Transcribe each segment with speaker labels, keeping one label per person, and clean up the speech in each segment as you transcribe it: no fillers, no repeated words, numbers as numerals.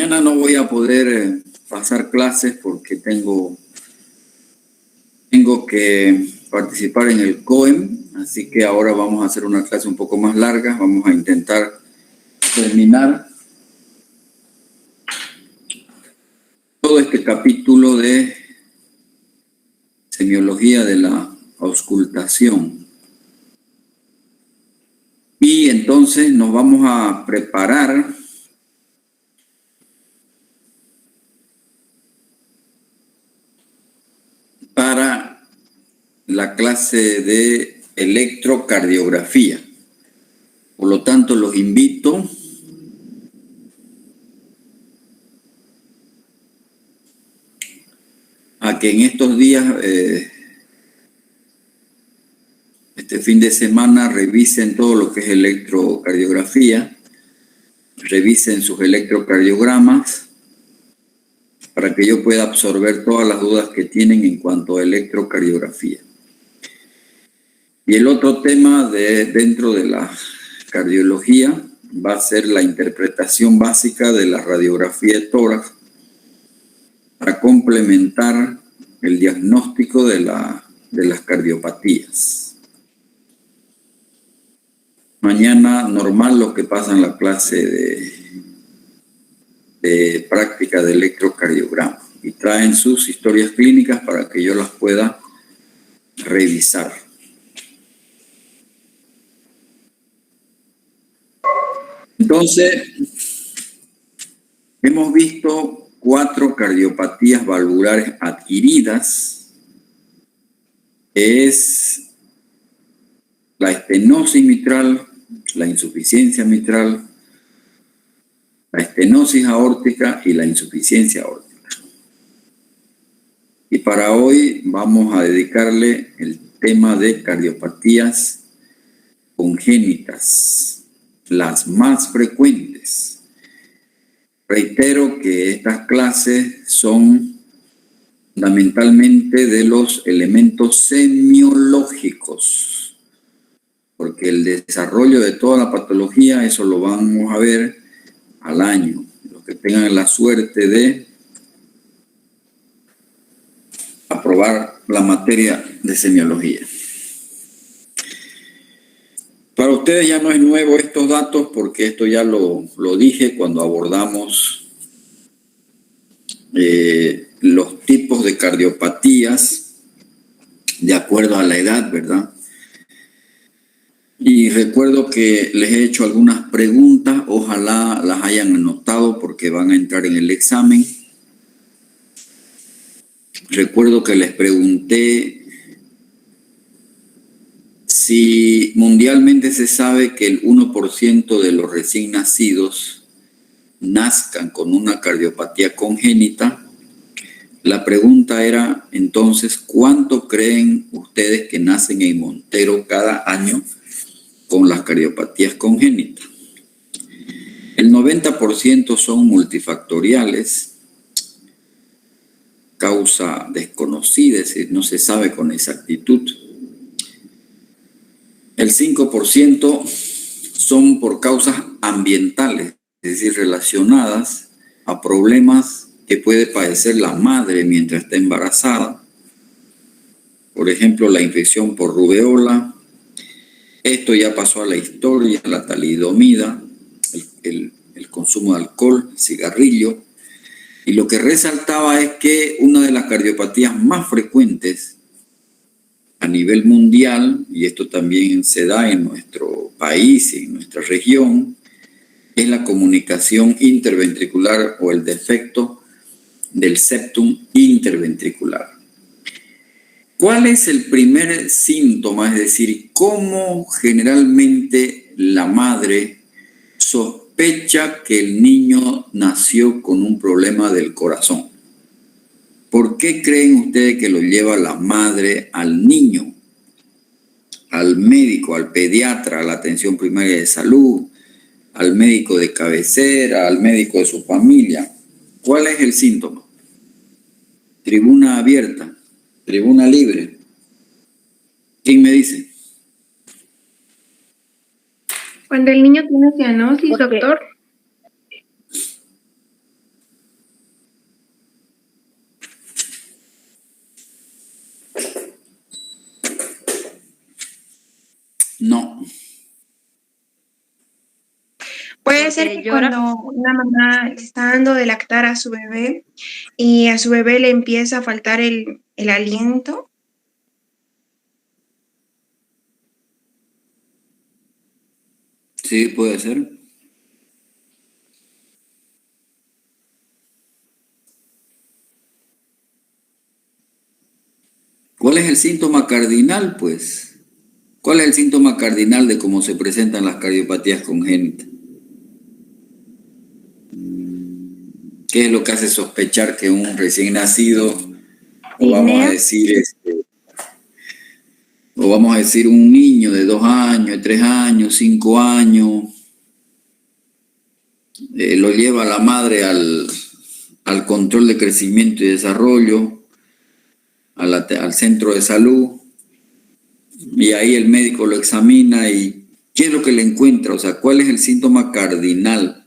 Speaker 1: Mañana no voy a poder pasar clases porque tengo que participar en el COEM, así que ahora vamos a hacer una clase un poco más larga. Vamos a intentar terminar todo este capítulo de semiología de la auscultación. Y entonces nos vamos a preparar para la clase de electrocardiografía. Por lo tanto, los invito a que en estos días, este fin de semana, revisen todo lo que es electrocardiografía, revisen sus electrocardiogramas para que yo pueda absorber todas las dudas que tienen en cuanto a electrocardiografía. Y el otro tema dentro de la cardiología va a ser la interpretación básica de la radiografía de tórax para complementar el diagnóstico de las cardiopatías. Mañana normal los que pasan la clase de práctica de electrocardiograma y traen sus historias clínicas para que yo las pueda revisar. Entonces, hemos visto 4 cardiopatías valvulares adquiridas. Es la estenosis mitral, la insuficiencia mitral, la estenosis aórtica y la insuficiencia aórtica. Y para hoy vamos a dedicarle el tema de cardiopatías congénitas, las más frecuentes. Reitero que estas clases son fundamentalmente de los elementos semiológicos, porque el desarrollo de toda la patología, eso lo vamos a ver al año. Los que tengan la suerte de aprobar la materia de semiología. Para ustedes ya no es nuevo estos datos porque esto ya lo dije cuando abordamos los tipos de cardiopatías de acuerdo a la edad, ¿verdad? Y recuerdo que les he hecho algunas preguntas, ojalá las hayan anotado porque van a entrar en el examen. Recuerdo que les pregunté si mundialmente se sabe que el 1% de los recién nacidos nazcan con una cardiopatía congénita. La pregunta era entonces, ¿cuánto creen ustedes que nacen en Montero cada año con las cardiopatías congénitas? El 90% son multifactoriales, causa desconocida, es decir, no se sabe con exactitud. El 5% son por causas ambientales, es decir, relacionadas a problemas que puede padecer la madre mientras está embarazada. Por ejemplo, la infección por rubeola. Esto ya pasó a la historia, la talidomida, el consumo de alcohol, cigarrillo. Y lo que resaltaba es que una de las cardiopatías más frecuentes a nivel mundial, y esto también se da en nuestro país, en nuestra región, es la comunicación interventricular o el defecto del septum interventricular. ¿Cuál es el primer síntoma? Es decir, ¿cómo generalmente la madre sospecha que el niño nació con un problema del corazón? ¿Por qué creen ustedes que lo lleva la madre al niño, al médico, al pediatra, a la atención primaria de salud, al médico de cabecera, al médico de su familia? ¿Cuál es el síntoma? Tribuna abierta, tribuna libre. ¿Quién me dice?
Speaker 2: Cuando el niño tiene cianosis, doctor.
Speaker 1: No.
Speaker 2: Puede ser que cuando una mamá está dando de lactar a su bebé y a su bebé le empieza a faltar el aliento.
Speaker 1: Sí, puede ser. ¿Cuál es el síntoma cardinal, pues? ¿Cuál es el síntoma cardinal de cómo se presentan las cardiopatías congénitas? ¿Qué es lo que hace sospechar que un recién nacido, o vamos a decir, un niño de 2 años, de 3 años, 5 años, lo lleva la madre al control de crecimiento y desarrollo, al centro de salud, y ahí el médico lo examina y ¿qué es lo que le encuentra? O sea, ¿cuál es el síntoma cardinal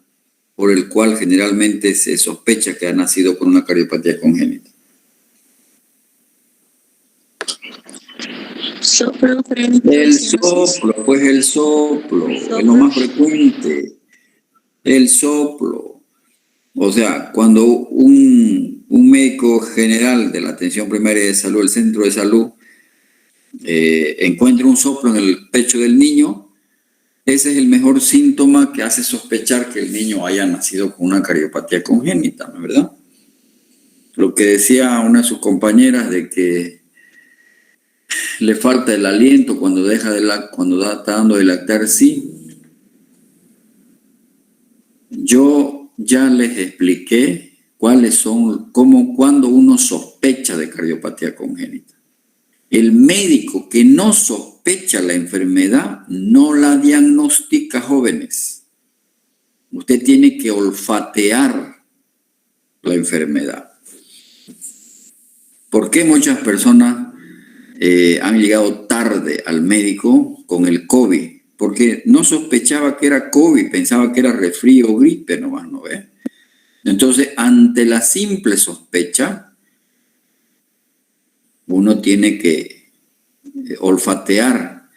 Speaker 1: por el cual generalmente se sospecha que ha nacido con una cardiopatía congénita?
Speaker 3: Soplo,
Speaker 1: El soplo, pues el soplo, es lo más frecuente. El soplo. O sea, cuando un médico general de la atención primaria de salud, el centro de salud, encuentra un soplo en el pecho del niño, ese es el mejor síntoma que hace sospechar que el niño haya nacido con una cardiopatía congénita, ¿no es verdad? Lo que decía una de sus compañeras de que le falta el aliento cuando está dando de lactar, sí. Yo ya les expliqué cuando uno sospecha de cardiopatía congénita. El médico que no sospecha la enfermedad no la diagnostica, jóvenes. Usted tiene que olfatear la enfermedad. ¿Por qué muchas personas han llegado tarde al médico con el COVID? Porque no sospechaba que era COVID, pensaba que era resfrío o gripe nomás, ¿no ve? Entonces, ante la simple sospecha, uno tiene que olfatear,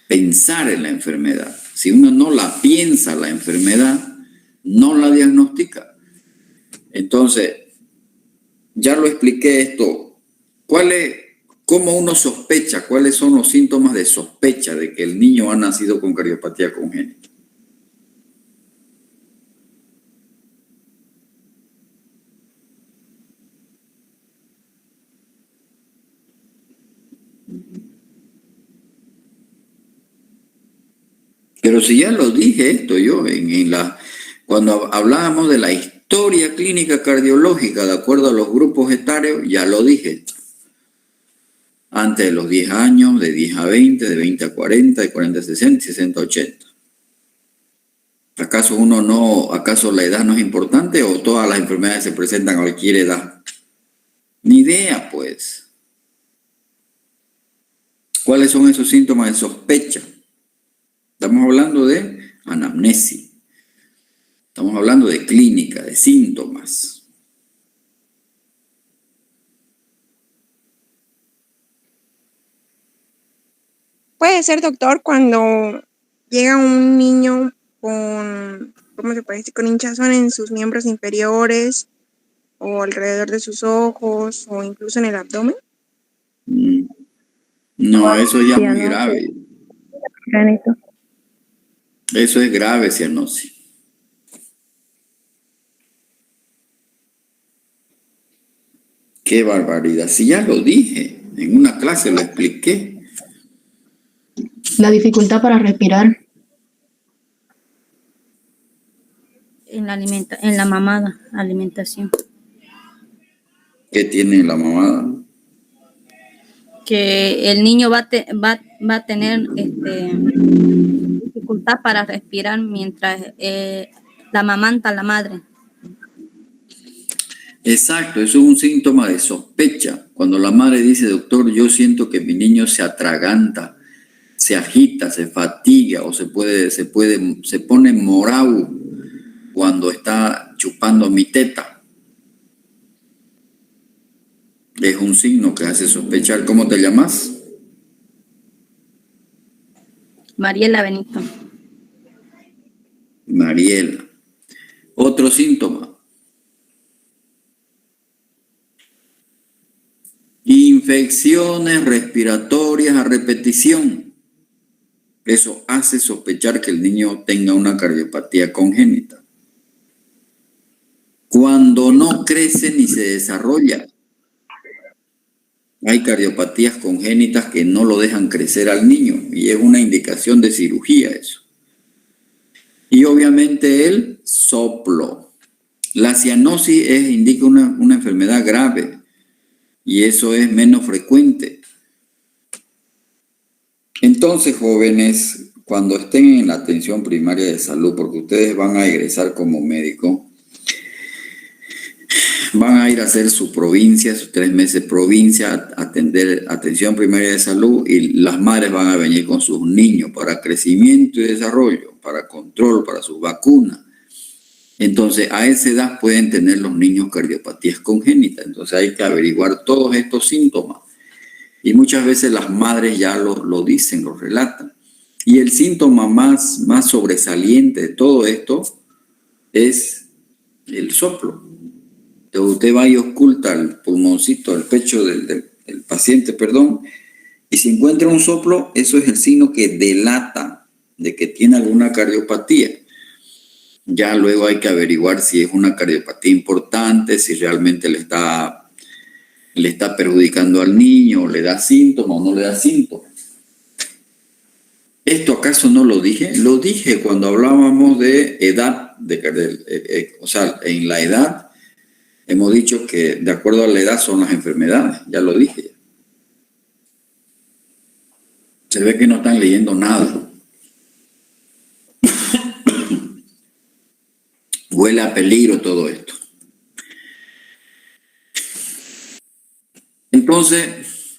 Speaker 1: pensar en la enfermedad. Si uno no la piensa, la enfermedad, no la diagnostica. Entonces, ya lo expliqué esto. ¿Cómo uno sospecha? ¿Cuáles son los síntomas de sospecha de que el niño ha nacido con cardiopatía congénita? Pero si ya lo dije esto yo cuando hablábamos de la historia clínica cardiológica de acuerdo a los grupos etarios, ya lo dije. Antes de los 10 años, de 10 a 20, de 20 a 40, de 40 a 60, 60 a 80. ¿Acaso la edad no es importante o todas las enfermedades se presentan a cualquier edad? Ni idea, pues. ¿Cuáles son esos síntomas de sospecha? Estamos hablando de anamnesis. Estamos hablando de clínica, de síntomas.
Speaker 2: Puede ser, doctor, cuando llega un niño con, ¿cómo se puede decir? Con hinchazón en sus miembros inferiores o alrededor de sus ojos o incluso en el abdomen.
Speaker 1: No, eso ya es muy grave. Eso es grave, cianosis. Qué barbaridad. Si ya lo dije, en una clase lo expliqué.
Speaker 3: La dificultad para respirar.
Speaker 4: En la mamada, alimentación.
Speaker 1: ¿Qué tiene la mamada?
Speaker 4: Que el niño va a tener dificultad para respirar mientras la amamanta a la madre.
Speaker 1: Exacto, eso es un síntoma de sospecha. Cuando la madre dice, doctor, yo siento que mi niño se atraganta, se agita, se fatiga o se pone morado cuando está chupando mi teta. Es un signo que hace sospechar. ¿Cómo te llamas?
Speaker 4: Mariela Benito.
Speaker 1: Mariela. Otro síntoma. Infecciones respiratorias a repetición. Eso hace sospechar que el niño tenga una cardiopatía congénita. Cuando no crece ni se desarrolla, hay cardiopatías congénitas que no lo dejan crecer al niño y es una indicación de cirugía eso. Y obviamente el soplo. La cianosis indica una enfermedad grave y eso es menos frecuente. Entonces, jóvenes, cuando estén en la atención primaria de salud, porque ustedes van a egresar como médico, van a ir a hacer su provincia, sus 3 meses provincia, atender atención primaria de salud y las madres van a venir con sus niños para crecimiento y desarrollo, para control, para sus vacunas. Entonces, a esa edad pueden tener los niños cardiopatías congénitas. Entonces, hay que averiguar todos estos síntomas. Y muchas veces las madres ya lo dicen, lo relatan. Y el síntoma más sobresaliente de todo esto es el soplo. Entonces, usted va y oculta el pulmoncito, el pecho del paciente, y si encuentra un soplo, eso es el signo que delata de que tiene alguna cardiopatía. Ya luego hay que averiguar si es una cardiopatía importante, si realmente le está perjudicando al niño, le da síntomas o no le da síntomas. ¿Esto acaso no lo dije? Lo dije cuando hablábamos de edad, o sea, en la edad hemos dicho que de acuerdo a la edad son las enfermedades, ya lo dije. Se ve que no están leyendo nada. Huele a peligro todo esto. Entonces,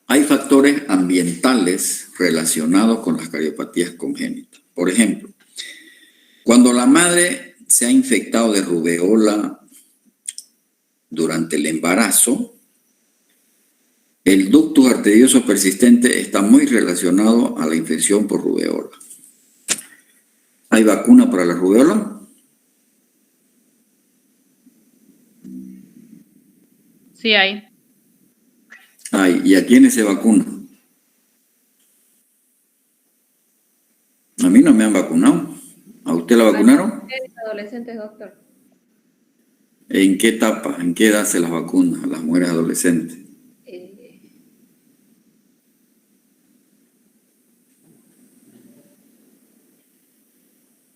Speaker 1: hay factores ambientales relacionados con las cardiopatías congénitas. Por ejemplo, cuando la madre se ha infectado de rubeola durante el embarazo, el ductus arterioso persistente está muy relacionado a la infección por rubeola. ¿Hay vacuna para la rubeola?
Speaker 5: Sí hay.
Speaker 1: ¿Y a quiénes se vacuna? A mí no me han vacunado. ¿A usted la vacunaron?
Speaker 5: Adolescentes, doctor.
Speaker 1: ¿En qué etapa, en qué edad se las vacuna a las mujeres adolescentes?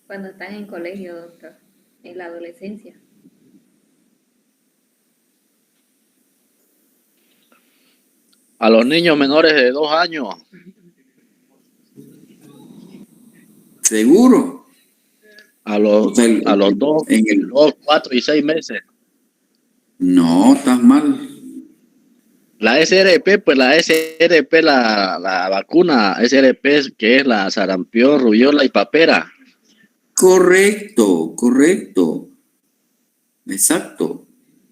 Speaker 5: Cuando están en colegio, doctor, en la adolescencia.
Speaker 6: A los niños menores de 2 años.
Speaker 1: ¿Seguro?
Speaker 6: A los 2, 4 y 6 meses.
Speaker 1: No, estás mal.
Speaker 6: La SRP, pues la SRP, la vacuna SRP, que es la sarampión, rubiola y papera.
Speaker 1: Correcto. Exacto.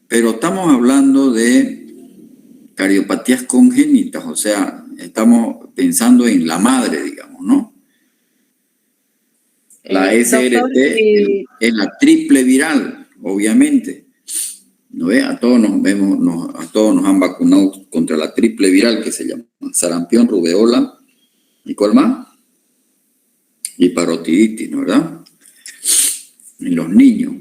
Speaker 1: Pero estamos hablando de cardiopatías congénitas, o sea, estamos pensando en la madre, digamos, ¿no? La SRT es la triple viral, obviamente. ¿No ve? A todos nos han vacunado contra la triple viral que se llama sarampión, rubeola y ¿cuál más? Y parotiditis, ¿no verdad? En los niños.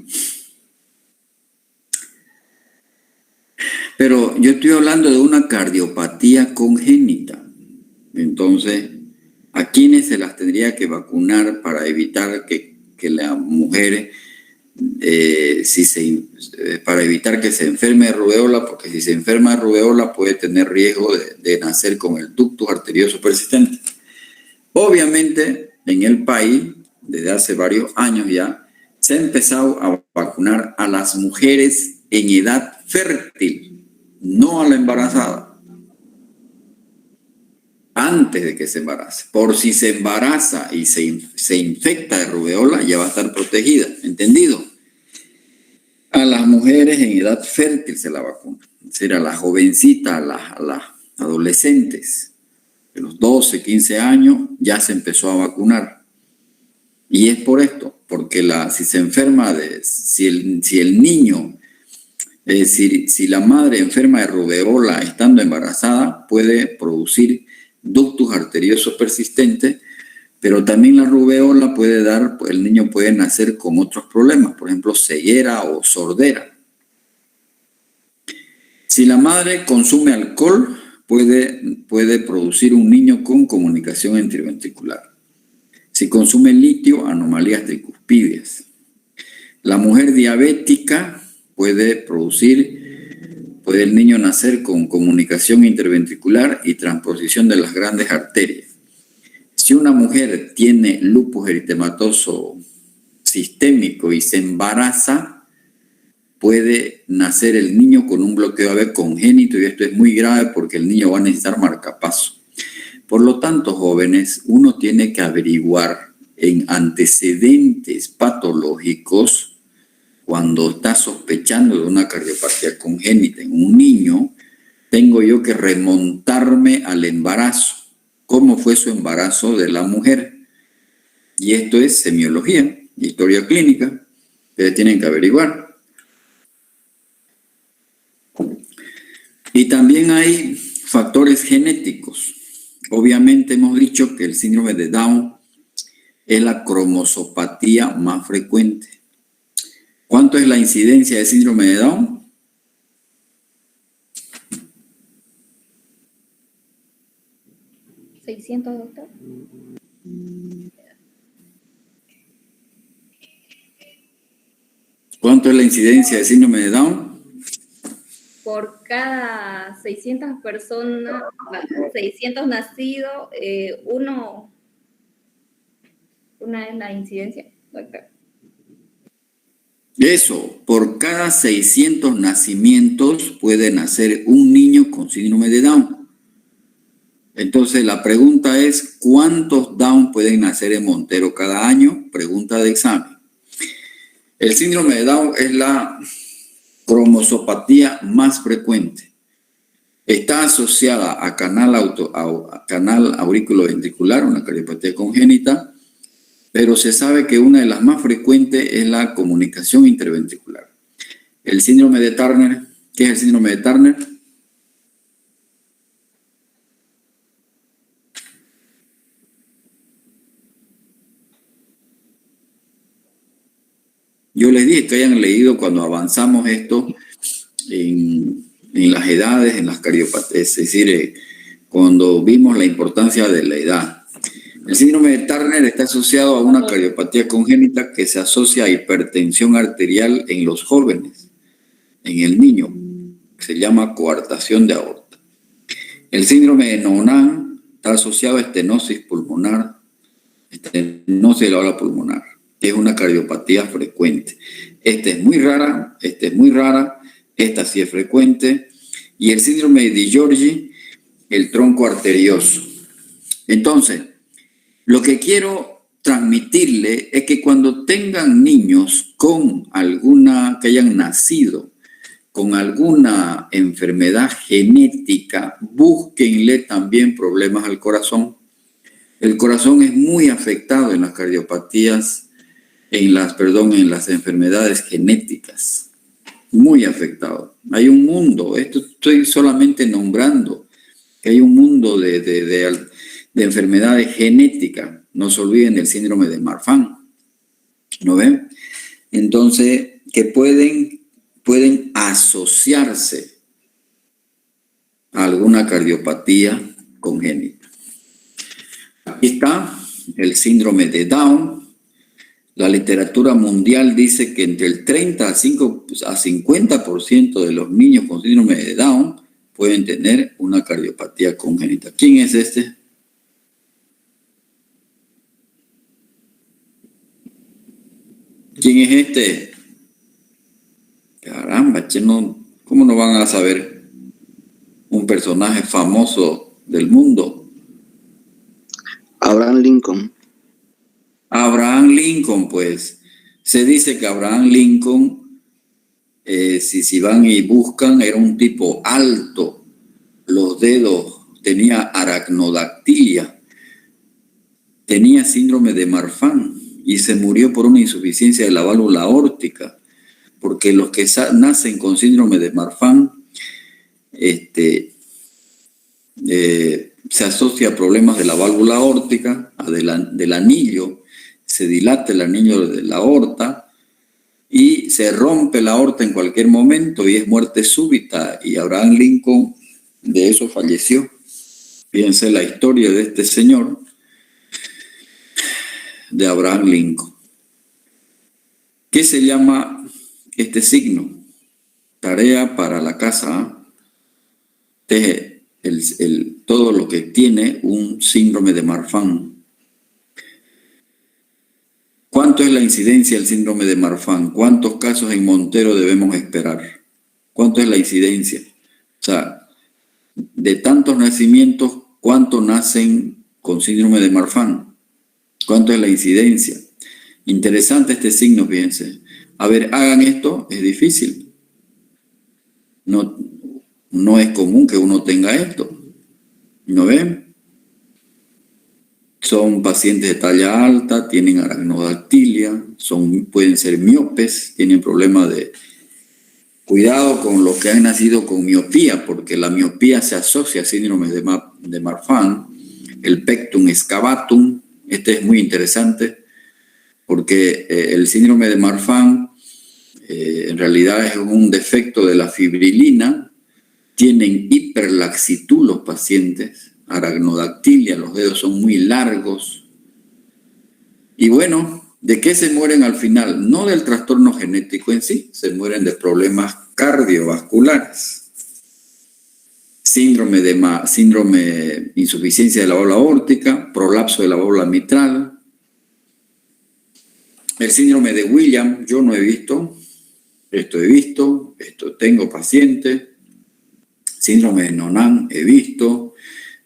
Speaker 1: Pero yo estoy hablando de una cardiopatía congénita. Entonces, ¿a quiénes se las tendría que vacunar para evitar que las mujeres, para evitar que se enferme de rubeola? Porque si se enferma de rubeola puede tener riesgo de nacer con el ductus arterioso persistente. Obviamente, en el país, desde hace varios años ya, se ha empezado a vacunar a las mujeres en edad fértil, no a la embarazada, antes de que se embarace. Por si se embaraza y se infecta de rubeola, ya va a estar protegida. ¿Entendido? A las mujeres en edad fértil se la vacuna. Es decir, a las jovencitas, a las adolescentes. de los 12, 15 años, ya se empezó a vacunar. Y es por esto, porque si se enferma, si el niño, si la madre enferma de rubeola estando embarazada, puede producir ductus arteriosos persistentes, pero también la rubeola puede dar, el niño puede nacer con otros problemas, por ejemplo, ceguera o sordera. Si la madre consume alcohol, puede producir un niño con comunicación interventricular. Si consume litio, anomalías tricuspidias. La mujer diabética puede el niño nacer con comunicación interventricular y transposición de las grandes arterias. Si una mujer tiene lupus eritematoso sistémico y se embaraza, puede nacer el niño con un bloqueo AV congénito, y esto es muy grave porque el niño va a necesitar marcapaso. Por lo tanto, jóvenes, uno tiene que averiguar en antecedentes patológicos cuando está sospechando de una cardiopatía congénita en un niño. Tengo yo que remontarme al embarazo. ¿Cómo fue su embarazo de la mujer? Y esto es semiología, historia clínica, que tienen que averiguar. Y también hay factores genéticos. Obviamente hemos dicho que el síndrome de Down es la cromosopatía más frecuente. ¿Cuánto es la incidencia de síndrome de Down?
Speaker 5: ¿600, doctor?
Speaker 1: ¿Cuánto es la incidencia de síndrome de Down?
Speaker 5: Por cada 600 personas, 600 nacidos, una es la incidencia, doctor.
Speaker 1: Eso, por cada 600 nacimientos puede nacer un niño con síndrome de Down. Entonces la pregunta es, ¿cuántos Down pueden nacer en Montero cada año? Pregunta de examen. El síndrome de Down es la cromosopatía más frecuente. Está asociada a canal aurículo-ventricular, una cardiopatía congénita, pero se sabe que una de las más frecuentes es la comunicación interventricular. El síndrome de Turner, ¿qué es el síndrome de Turner? Yo les dije que hayan leído cuando avanzamos esto en las edades, en las cardiopatías, es decir, cuando vimos la importancia de la edad. El síndrome de Turner está asociado a una cardiopatía congénita que se asocia a hipertensión arterial en los jóvenes, en el niño, se llama coartación de aorta. El síndrome de Noonan está asociado a estenosis pulmonar, estenosis de la aula pulmonar. Es una cardiopatía frecuente. Esta es muy rara, esta sí es frecuente. Y el síndrome de DiGiorgi, el tronco arterioso. Entonces, lo que quiero transmitirle es que cuando tengan niños que hayan nacido con alguna enfermedad genética, búsquenle también problemas al corazón. El corazón es muy afectado en las cardiopatías, en las enfermedades genéticas, muy afectado. Hay un mundo, esto estoy solamente nombrando, que hay un mundo de enfermedades genéticas. No se olviden del síndrome de Marfan, ¿no ven? Entonces, que pueden asociarse a alguna cardiopatía congénita. Aquí está el síndrome de Down. La literatura mundial dice que entre el 30 a 50% de los niños con síndrome de Down pueden tener una cardiopatía congénita. ¿Quién es este? ¿Quién es este? Caramba, ¿cómo no van a saber? Un personaje famoso del mundo.
Speaker 6: Abraham Lincoln.
Speaker 1: Abraham Lincoln, pues. Se dice que Abraham Lincoln, si van y buscan, era un tipo alto. Los dedos tenía aracnodactilia, tenía síndrome de Marfan y se murió por una insuficiencia de la válvula aórtica, porque los que nacen con síndrome de Marfan se asocia a problemas de la válvula aórtica, del anillo, se dilata el anillo de la aorta y se rompe la aorta en cualquier momento y es muerte súbita, y Abraham Lincoln de eso falleció. Fíjense la historia de este señor, de Abraham Lincoln. ¿Qué se llama este signo? Tarea para la casa. Todo lo que tiene un síndrome de Marfan. ¿Cuánto es la incidencia del síndrome de Marfan? ¿Cuántos casos en Montero debemos esperar? ¿Cuánto es la incidencia? O sea, de tantos nacimientos, ¿cuántos nacen con síndrome de Marfan? ¿Cuánto es la incidencia? Interesante este signo, fíjense. A ver, hagan esto, es difícil. No es común que uno tenga esto. ¿No ven? Son pacientes de talla alta, tienen aracnodactilia, pueden ser miopes, tienen problemas de... Cuidado con los que han nacido con miopía, porque la miopía se asocia a síndrome de Marfan, el pectum excavatum. Este es muy interesante, porque el síndrome de Marfan en realidad es un defecto de la fibrilina. Tienen hiperlaxitud los pacientes, aracnodactilia, los dedos son muy largos. Y bueno, ¿de qué se mueren al final? No del trastorno genético en sí, se mueren de problemas cardiovasculares. Síndrome, insuficiencia de la válvula aórtica, prolapso de la válvula mitral. El síndrome de Williams, yo no he visto, esto tengo pacientes. Síndrome de Noonan he visto.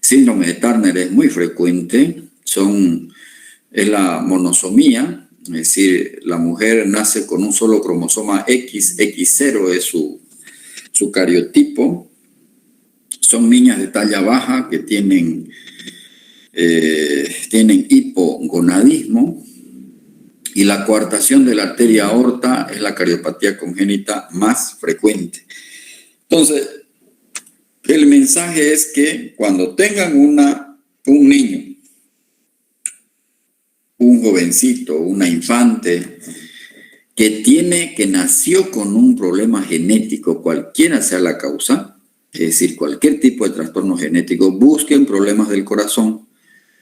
Speaker 1: Síndrome de Turner es muy frecuente. Es la monosomía, es decir, la mujer nace con un solo cromosoma X, X0 es su cariotipo. Son niñas de talla baja que tienen hipogonadismo. Y la coartación de la arteria aorta es la cardiopatía congénita más frecuente. Entonces, el mensaje es que cuando tengan un niño, un jovencito, una infante, que nació con un problema genético, cualquiera sea la causa, es decir, cualquier tipo de trastorno genético, busquen problemas del corazón,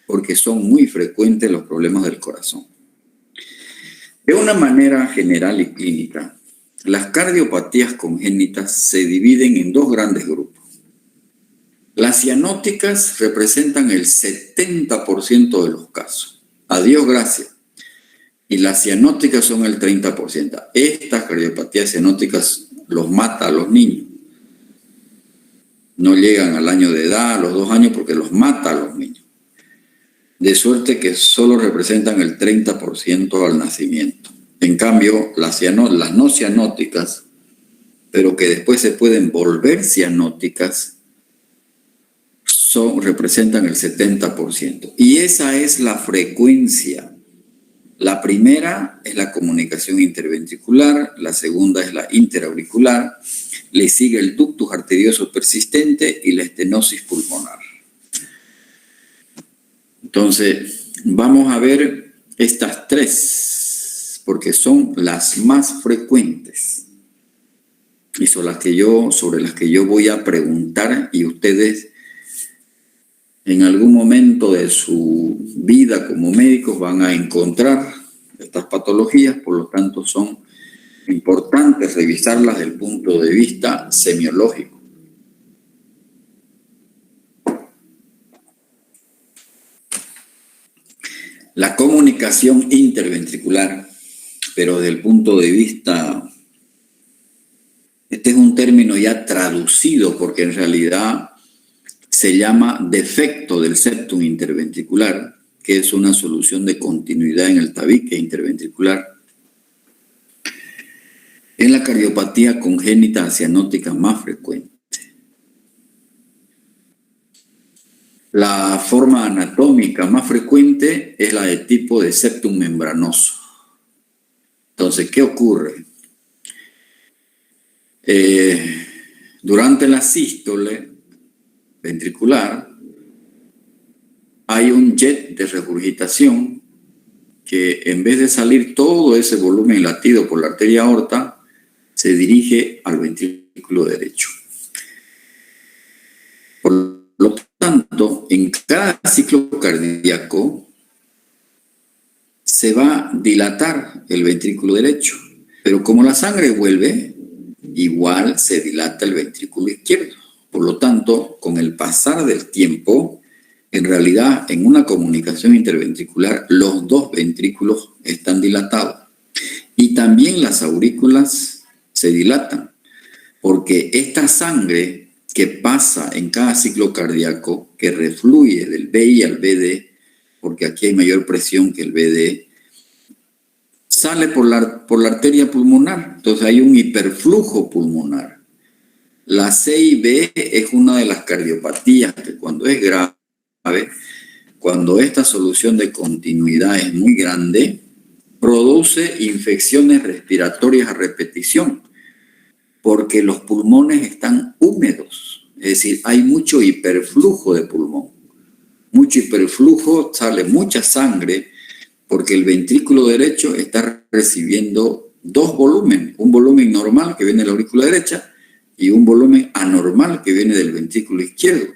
Speaker 1: porque son muy frecuentes los problemas del corazón. De una manera general y clínica, las cardiopatías congénitas se dividen en dos grandes grupos. Las cianóticas representan el 70% de los casos. A Dios gracias. Y las cianóticas son el 30%. Estas cardiopatías cianóticas los mata a los niños. No llegan al año de edad, a los 2 años, porque los mata a los niños. De suerte que solo representan el 30% al nacimiento. En cambio, las no cianóticas, pero que después se pueden volver cianóticas, representan el 70%. Y esa es la frecuencia. La primera es la comunicación interventricular, la segunda es la interauricular, le sigue el ductus arterioso persistente y la estenosis pulmonar. Entonces, vamos a ver estas tres, porque son las más frecuentes y sobre las que yo voy a preguntar, y ustedes en algún momento de su vida como médicos van a encontrar estas patologías, por lo tanto son importantes revisarlas desde el punto de vista semiológico. La comunicación interventricular, pero desde el punto de vista, este es un término ya traducido porque en realidad se llama defecto del septum interventricular, que es una solución de continuidad en el tabique interventricular. Es la cardiopatía congénita cianótica más frecuente. La forma anatómica más frecuente es la de tipo de septum membranoso. Entonces, ¿qué ocurre? Durante la sístole ventricular hay un jet de regurgitación que en vez de salir todo ese volumen latido por la arteria aorta, se dirige al ventrículo derecho. Por lo tanto, en cada ciclo cardíaco se va a dilatar el ventrículo derecho, pero como la sangre vuelve, igual se dilata el ventrículo izquierdo. Por lo tanto, con el pasar del tiempo, en realidad, en una comunicación interventricular, los dos ventrículos están dilatados. Y también las aurículas se dilatan, porque esta sangre que pasa en cada ciclo cardíaco, que refluye del VI al VD, porque aquí hay mayor presión que el VD, sale por la arteria pulmonar. Entonces hay un hiperflujo pulmonar. La CIB es una de las cardiopatías que cuando es grave, cuando esta solución de continuidad es muy grande, produce infecciones respiratorias a repetición, porque los pulmones están húmedos, es decir, hay mucho hiperflujo de pulmón. Mucho hiperflujo, sale mucha sangre, porque el ventrículo derecho está recibiendo dos volúmenes, un volumen normal que viene de la aurícula derecha y un volumen anormal que viene del ventrículo izquierdo.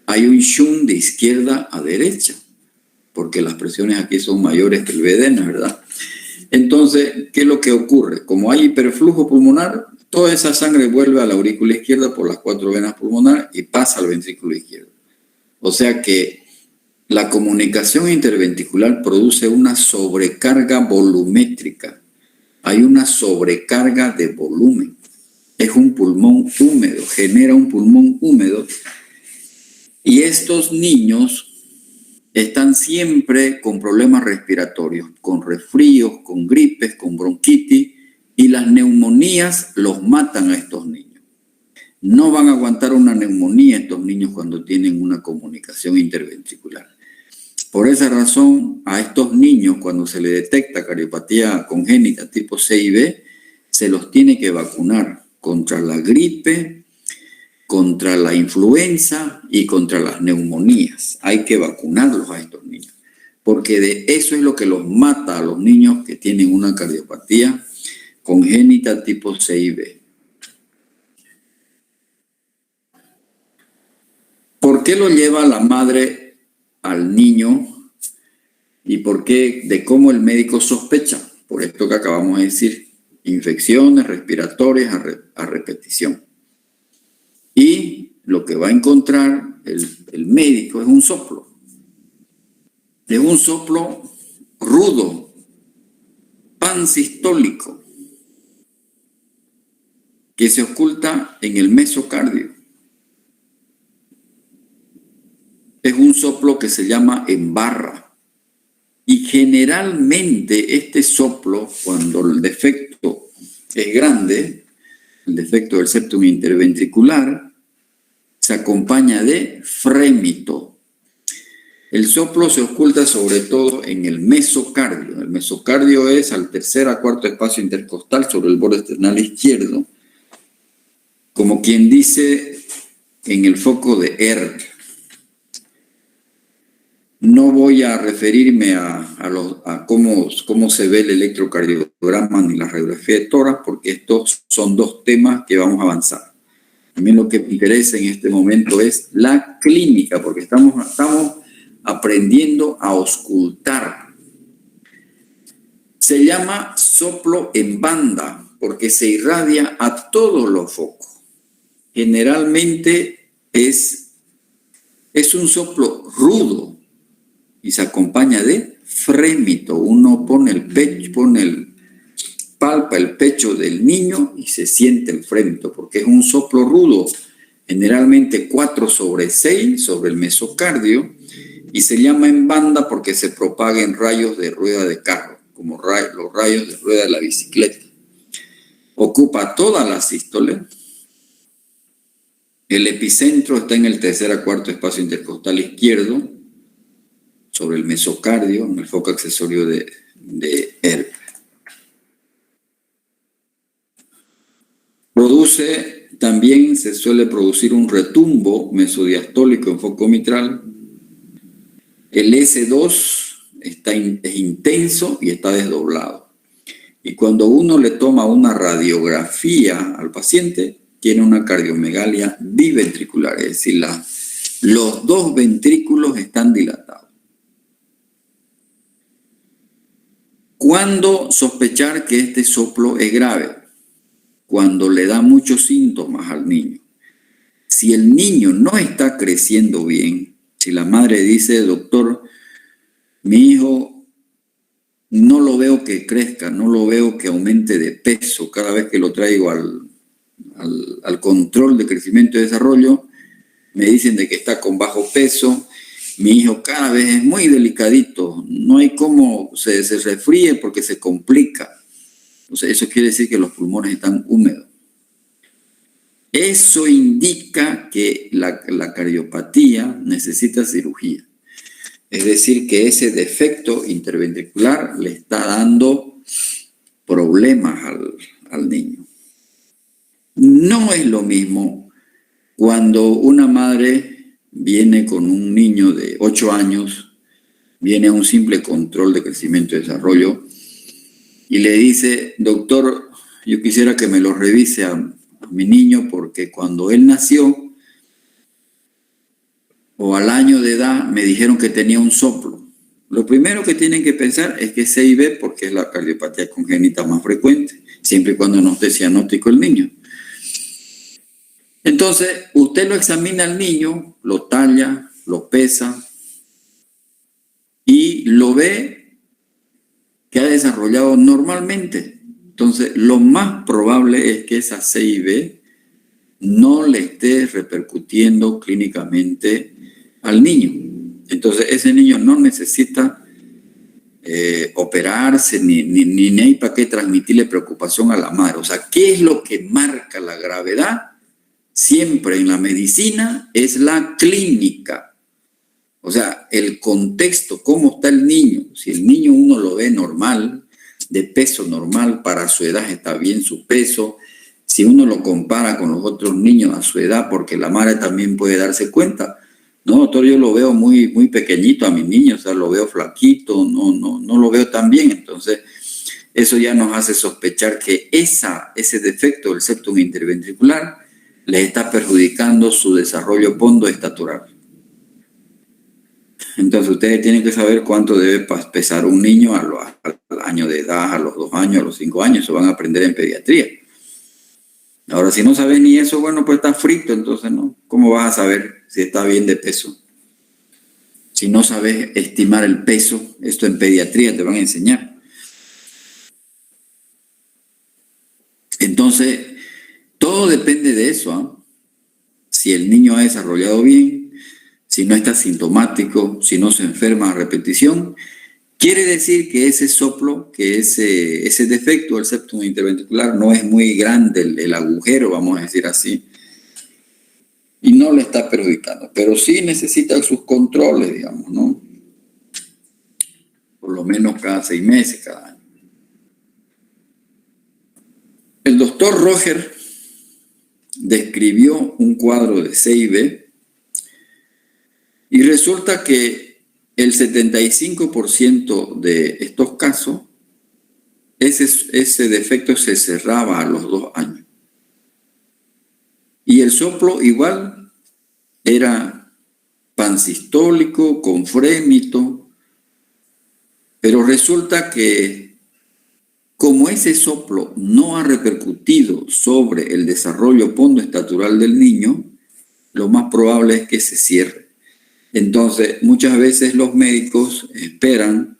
Speaker 1: Hay un shunt de izquierda a derecha, porque las presiones aquí son mayores que el VD, ¿no es verdad? Entonces, ¿qué es lo que ocurre? Como hay hiperflujo pulmonar, toda esa sangre vuelve a la aurícula izquierda por las 4 venas pulmonares y pasa al ventrículo izquierdo. O sea que la comunicación interventricular produce una sobrecarga volumétrica. Hay una sobrecarga de volumen. Es un pulmón húmedo, genera un pulmón húmedo. Y estos niños están siempre con problemas respiratorios, con resfríos, con gripes, con bronquitis, y las neumonías los matan a estos niños. No van a aguantar una neumonía estos niños cuando tienen una comunicación interventricular. Por esa razón, a estos niños, cuando se les detecta cardiopatía congénita tipo C y B, se los tiene que vacunar contra la gripe, contra la influenza y contra las neumonías. Hay que vacunarlos a estos niños, porque de eso es lo que los mata a los niños que tienen una cardiopatía congénita tipo C y B. ¿Por qué lo lleva la madre al niño y por qué, de cómo el médico sospecha? Por esto que acabamos de decir, infecciones respiratorias a repetición. Y lo que va a encontrar el médico es un soplo. Es un soplo rudo, pansistólico, que se oculta en el mesocardio. Es un soplo que se llama en barra. Y generalmente este soplo, cuando el defecto es grande, el defecto del septum interventricular, se acompaña de frémito. El soplo se oculta sobre todo en el mesocardio. El mesocardio es al tercer a cuarto espacio intercostal sobre el borde esternal izquierdo, como quien dice en el foco de Ehrlich. No voy a referirme a cómo se ve el electrocardiograma ni la radiografía de tórax, porque estos son dos temas que vamos a avanzar. A mí lo que me interesa en este momento es la clínica, porque estamos aprendiendo a auscultar. Se llama soplo en banda, porque se irradia a todos los focos. Generalmente es un soplo rudo y se acompaña de frémito. Uno pone el pecho, palpa el pecho del niño y se siente el frémito, porque es un soplo rudo, generalmente 4/6 sobre el mesocardio, y se llama en banda porque se propaga en rayos de rueda de carro, como los rayos de rueda de la bicicleta. Ocupa toda la sístole El epicentro está en el tercer a cuarto espacio intercostal izquierdo, sobre el mesocardio, en el foco accesorio de Ehrlich. También se suele producir un retumbo mesodiastólico en foco mitral. El S2 es intenso y está desdoblado. Y cuando uno le toma una radiografía al paciente, tiene una cardiomegalia biventricular, es decir, los dos ventrículos están dilatados. ¿Cuándo sospechar que este soplo es grave? Cuando le da muchos síntomas al niño. Si el niño no está creciendo bien, si la madre dice, doctor, mi hijo no lo veo que crezca, no lo veo que aumente de peso cada vez que lo traigo al control de crecimiento y desarrollo, me dicen de que está con bajo peso, mi hijo cada vez es muy delicadito, no hay cómo se resfríe porque se complica. Entonces, eso quiere decir que los pulmones están húmedos. Eso indica que la cardiopatía necesita cirugía. Es decir, que ese defecto interventricular le está dando problemas al niño. No es lo mismo cuando una madre viene con un niño de 8 años, viene a un simple control de crecimiento y desarrollo, y le dice, doctor, yo quisiera que me lo revise a mi niño porque cuando él nació o al año de edad me dijeron que tenía un soplo. Lo primero que tienen que pensar es que es CIB porque es la cardiopatía congénita más frecuente, siempre y cuando no esté cianótico el niño. Entonces, usted lo examina al niño, lo talla, lo pesa y lo ve que ha desarrollado normalmente. Entonces, lo más probable es que esa CIB no le esté repercutiendo clínicamente al niño. Entonces, ese niño no necesita operarse ni hay para qué transmitirle preocupación a la madre. O sea, ¿qué es lo que marca la gravedad? Siempre en la medicina es la clínica. O sea, el contexto, cómo está el niño. Si el niño uno lo ve normal, de peso normal, para su edad está bien su peso. Si uno lo compara con los otros niños a su edad, porque la madre también puede darse cuenta. No, doctor, yo lo veo muy, muy pequeñito a mi niño, o sea, lo veo flaquito, no lo veo tan bien. Entonces, eso ya nos hace sospechar que ese defecto del septum interventricular le está perjudicando su desarrollo pondoestatural. Entonces ustedes tienen que saber cuánto debe pesar un niño al año de edad, a los 2 años, a los 5 años. Eso van a aprender en pediatría. Ahora, si no sabes ni eso, bueno, pues está frito, entonces, ¿no? ¿Cómo vas a saber si está bien de peso? Si no sabes estimar el peso, esto en pediatría te van a enseñar. Entonces, todo depende de eso, ¿eh? Si el niño ha desarrollado bien, si no está sintomático, si no se enferma a repetición, quiere decir que ese soplo, que ese defecto del septum interventricular no es muy grande, el agujero, vamos a decir así, y no le está perjudicando, pero sí necesita sus controles, digamos, ¿no? Por lo menos cada 6 meses, cada año. El doctor Roger describió un cuadro de CIB y resulta que el 75% de estos casos, ese defecto se cerraba a los 2 años. Y el soplo igual era pansistólico, con frémito, pero resulta que como ese soplo no ha repercutido sobre el desarrollo pondoestatural del niño, lo más probable es que se cierre. Entonces, muchas veces los médicos esperan,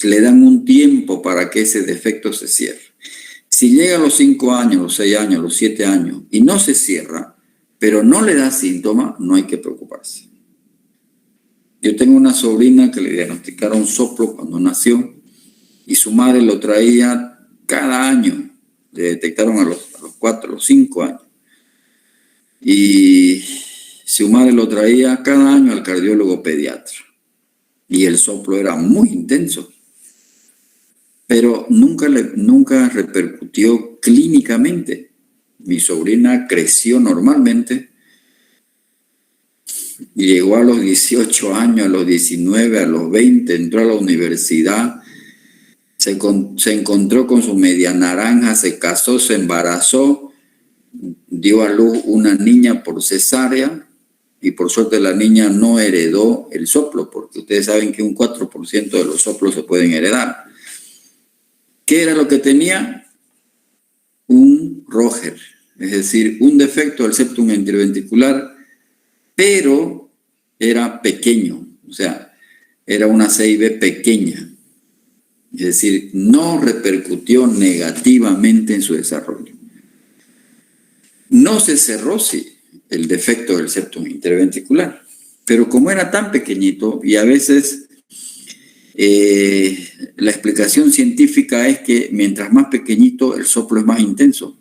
Speaker 1: le dan un tiempo para que ese defecto se cierre. Si llega a los 5 años, los 6 años, los 7 años y no se cierra, pero no le da síntomas, no hay que preocuparse. Yo tengo una sobrina que le diagnosticaron soplo cuando nació y su madre lo traía cada año. Le detectaron a los 4, a los 5 años. y su madre lo traía cada año al cardiólogo pediatra y el soplo era muy intenso, pero nunca repercutió clínicamente. Mi sobrina creció normalmente, llegó a los 18 años, a los 19, a los 20, entró a la universidad, se encontró con su media naranja, se casó, se embarazó, dio a luz una niña por cesárea y por suerte la niña no heredó el soplo, porque ustedes saben que un 4% de los soplos se pueden heredar. ¿Qué era lo que tenía? Un Roger, es decir, un defecto del septum interventricular, pero era pequeño, o sea, era una CIB pequeña. Es decir, no repercutió negativamente en su desarrollo. No se cerró, sí, el defecto del septum interventricular, pero como era tan pequeñito y a veces la explicación científica es que mientras más pequeñito el soplo es más intenso,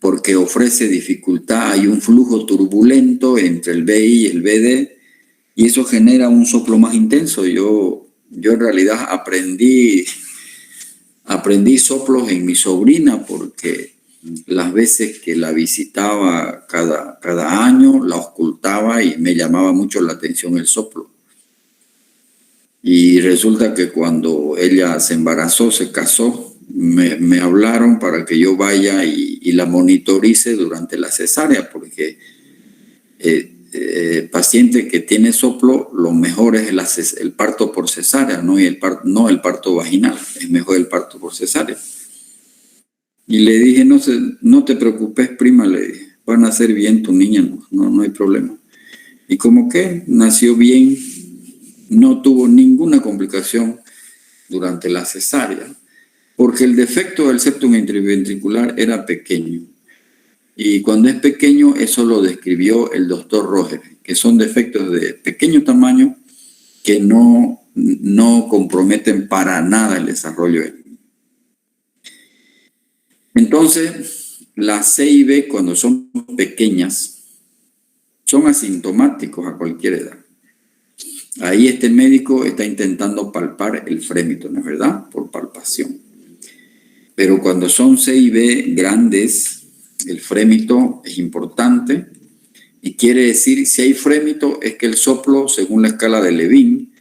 Speaker 1: porque ofrece dificultad, hay un flujo turbulento entre el BI y el BD y eso genera un soplo más intenso. Yo en realidad aprendí soplos en mi sobrina porque las veces que la visitaba cada año la ocultaba y me llamaba mucho la atención el soplo. Y resulta que cuando ella se embarazó, se casó, me hablaron para que yo vaya y la monitorice durante la cesárea, porque paciente que tiene soplo, lo mejor es el parto por cesárea, no el parto vaginal, es mejor el parto por cesárea. Y le dije, no te preocupes, prima, le dije, va a nacer bien tu niña, no hay problema. Y como que nació bien, no tuvo ninguna complicación durante la cesárea, porque el defecto del septum interventricular era pequeño. Y cuando es pequeño, eso lo describió el doctor Roger, que son defectos de pequeño tamaño que no comprometen para nada el desarrollo del niño. Entonces, las CIB, cuando son pequeñas, son asintomáticos a cualquier edad. Ahí este médico está intentando palpar el frémito, ¿no es verdad? Por palpación. Pero cuando son CIB grandes, el frémito es importante y quiere decir, si hay frémito, es que el soplo, según la escala de Levin,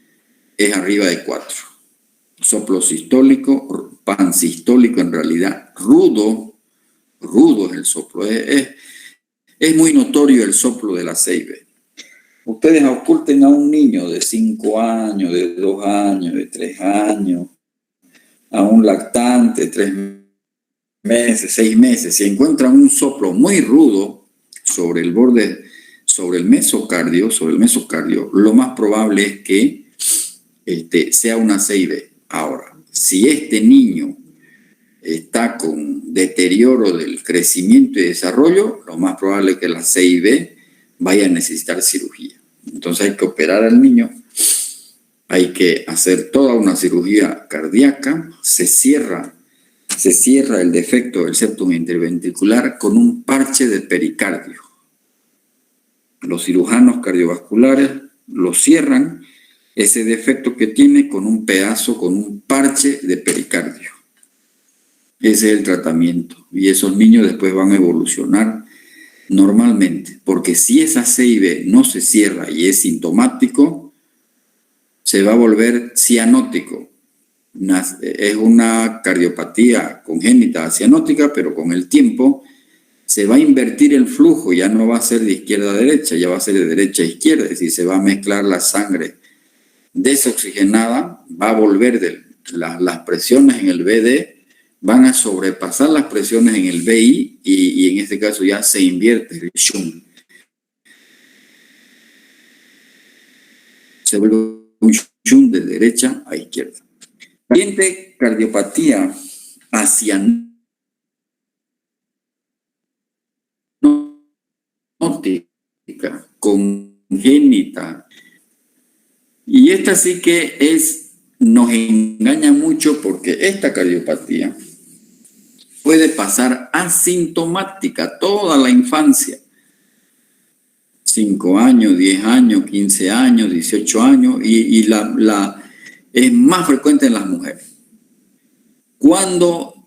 Speaker 1: es arriba de 4. Soplo sistólico, pansistólico, en realidad, rudo es el soplo. Es muy notorio el soplo de la CIB. Ustedes oculten a un niño de 5 años, de 2 años, de 3 años, a un lactante, 3 meses, 6 meses, si encuentran un soplo muy rudo sobre el borde, sobre el mesocardio, lo más probable es que sea una CIB. Ahora, si este niño está con deterioro del crecimiento y desarrollo, lo más probable es que la CIB vaya a necesitar cirugía. Entonces hay que operar al niño, hay que hacer toda una cirugía cardíaca, se cierra el defecto del septum interventricular con un parche de pericardio. Los cirujanos cardiovasculares lo cierran, ese defecto que tiene, con un parche de pericardio. Ese es el tratamiento y esos niños después van a evolucionar normalmente, porque si esa CIB no se cierra y es sintomático, se va a volver cianótico. Es una cardiopatía congénita cianótica, pero con el tiempo se va a invertir el flujo, ya no va a ser de izquierda a derecha, ya va a ser de derecha a izquierda, es decir, se va a mezclar la sangre desoxigenada, va a volver las presiones en el BD, van a sobrepasar las presiones en el BI y en este caso ya se invierte el shunt. Se vuelve un shunt de derecha a izquierda. Siguiente cardiopatía asianótica congénita. Y esta sí que nos engaña mucho porque esta cardiopatía puede pasar asintomática toda la infancia. 5 años, 10 años, 15 años, 18 años y es más frecuente en las mujeres. Cuando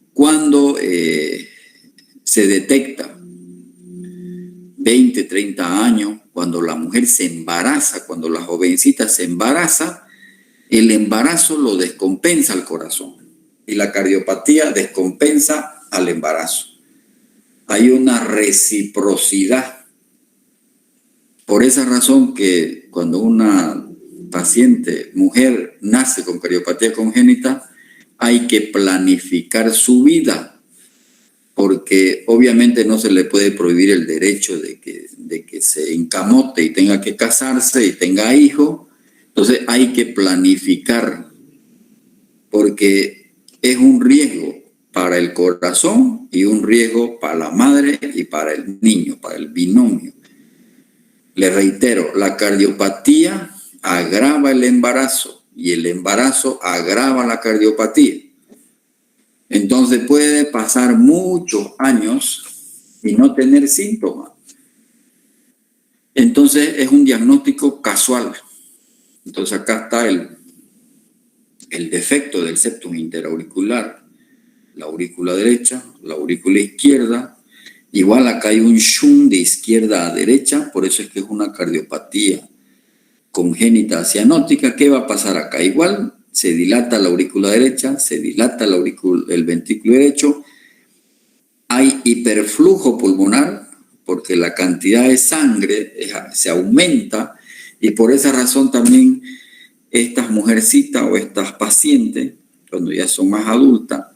Speaker 1: se detecta 20, 30 años, cuando la mujer se embaraza, cuando la jovencita se embaraza, el embarazo lo descompensa al corazón y la cardiopatía descompensa al embarazo. Hay una reciprocidad. Por esa razón que cuando una paciente, mujer, nace con cardiopatía congénita, hay que planificar su vida, porque obviamente no se le puede prohibir el derecho de que se encamote y tenga que casarse y tenga hijos. Entonces hay que planificar, porque es un riesgo para el corazón y un riesgo para la madre y para el niño, para el binomio. Le reitero, la cardiopatía agrava el embarazo y el embarazo agrava la cardiopatía. Entonces puede pasar muchos años y no tener síntomas. Entonces es un diagnóstico casual. Entonces acá está el defecto del septum interauricular, la aurícula derecha, la aurícula izquierda. Igual acá hay un shunt de izquierda a derecha, por eso es que es una cardiopatía congénita cianótica. ¿Qué va a pasar acá? Igual se dilata la aurícula derecha, se dilata el ventrículo derecho, hay hiperflujo pulmonar porque la cantidad de sangre se aumenta y por esa razón también estas mujercitas o estas pacientes, cuando ya son más adultas,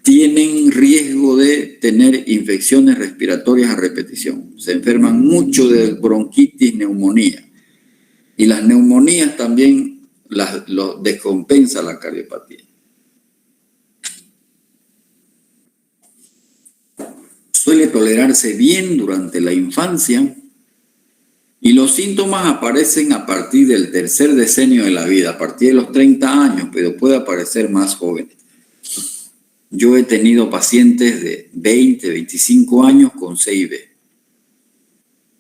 Speaker 1: tienen riesgo de tener infecciones respiratorias a repetición. Se enferman mucho de bronquitis, neumonía. Y las neumonías también lo descompensa la cardiopatía. Suele tolerarse bien durante la infancia y los síntomas aparecen a partir del tercer decenio de la vida, a partir de los 30 años, pero puede aparecer más jóvenes. Yo he tenido pacientes de 20, 25 años con CIB.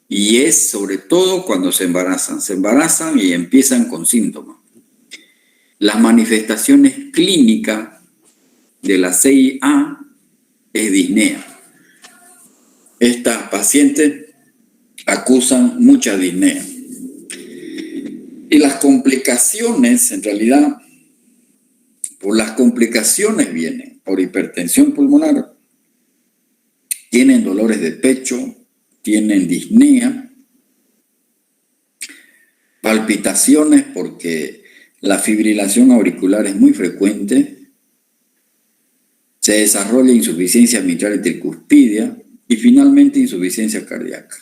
Speaker 1: Y es sobre todo cuando se embarazan y empiezan con síntomas. Las manifestaciones clínicas de la CIA es disnea. Estas pacientes acusan mucha disnea. Y las complicaciones, en realidad, por las complicaciones vienen por hipertensión pulmonar, tienen dolores de pecho, tienen disnea, palpitaciones porque la fibrilación auricular es muy frecuente, se desarrolla insuficiencia mitral y tricuspidia y finalmente insuficiencia cardíaca.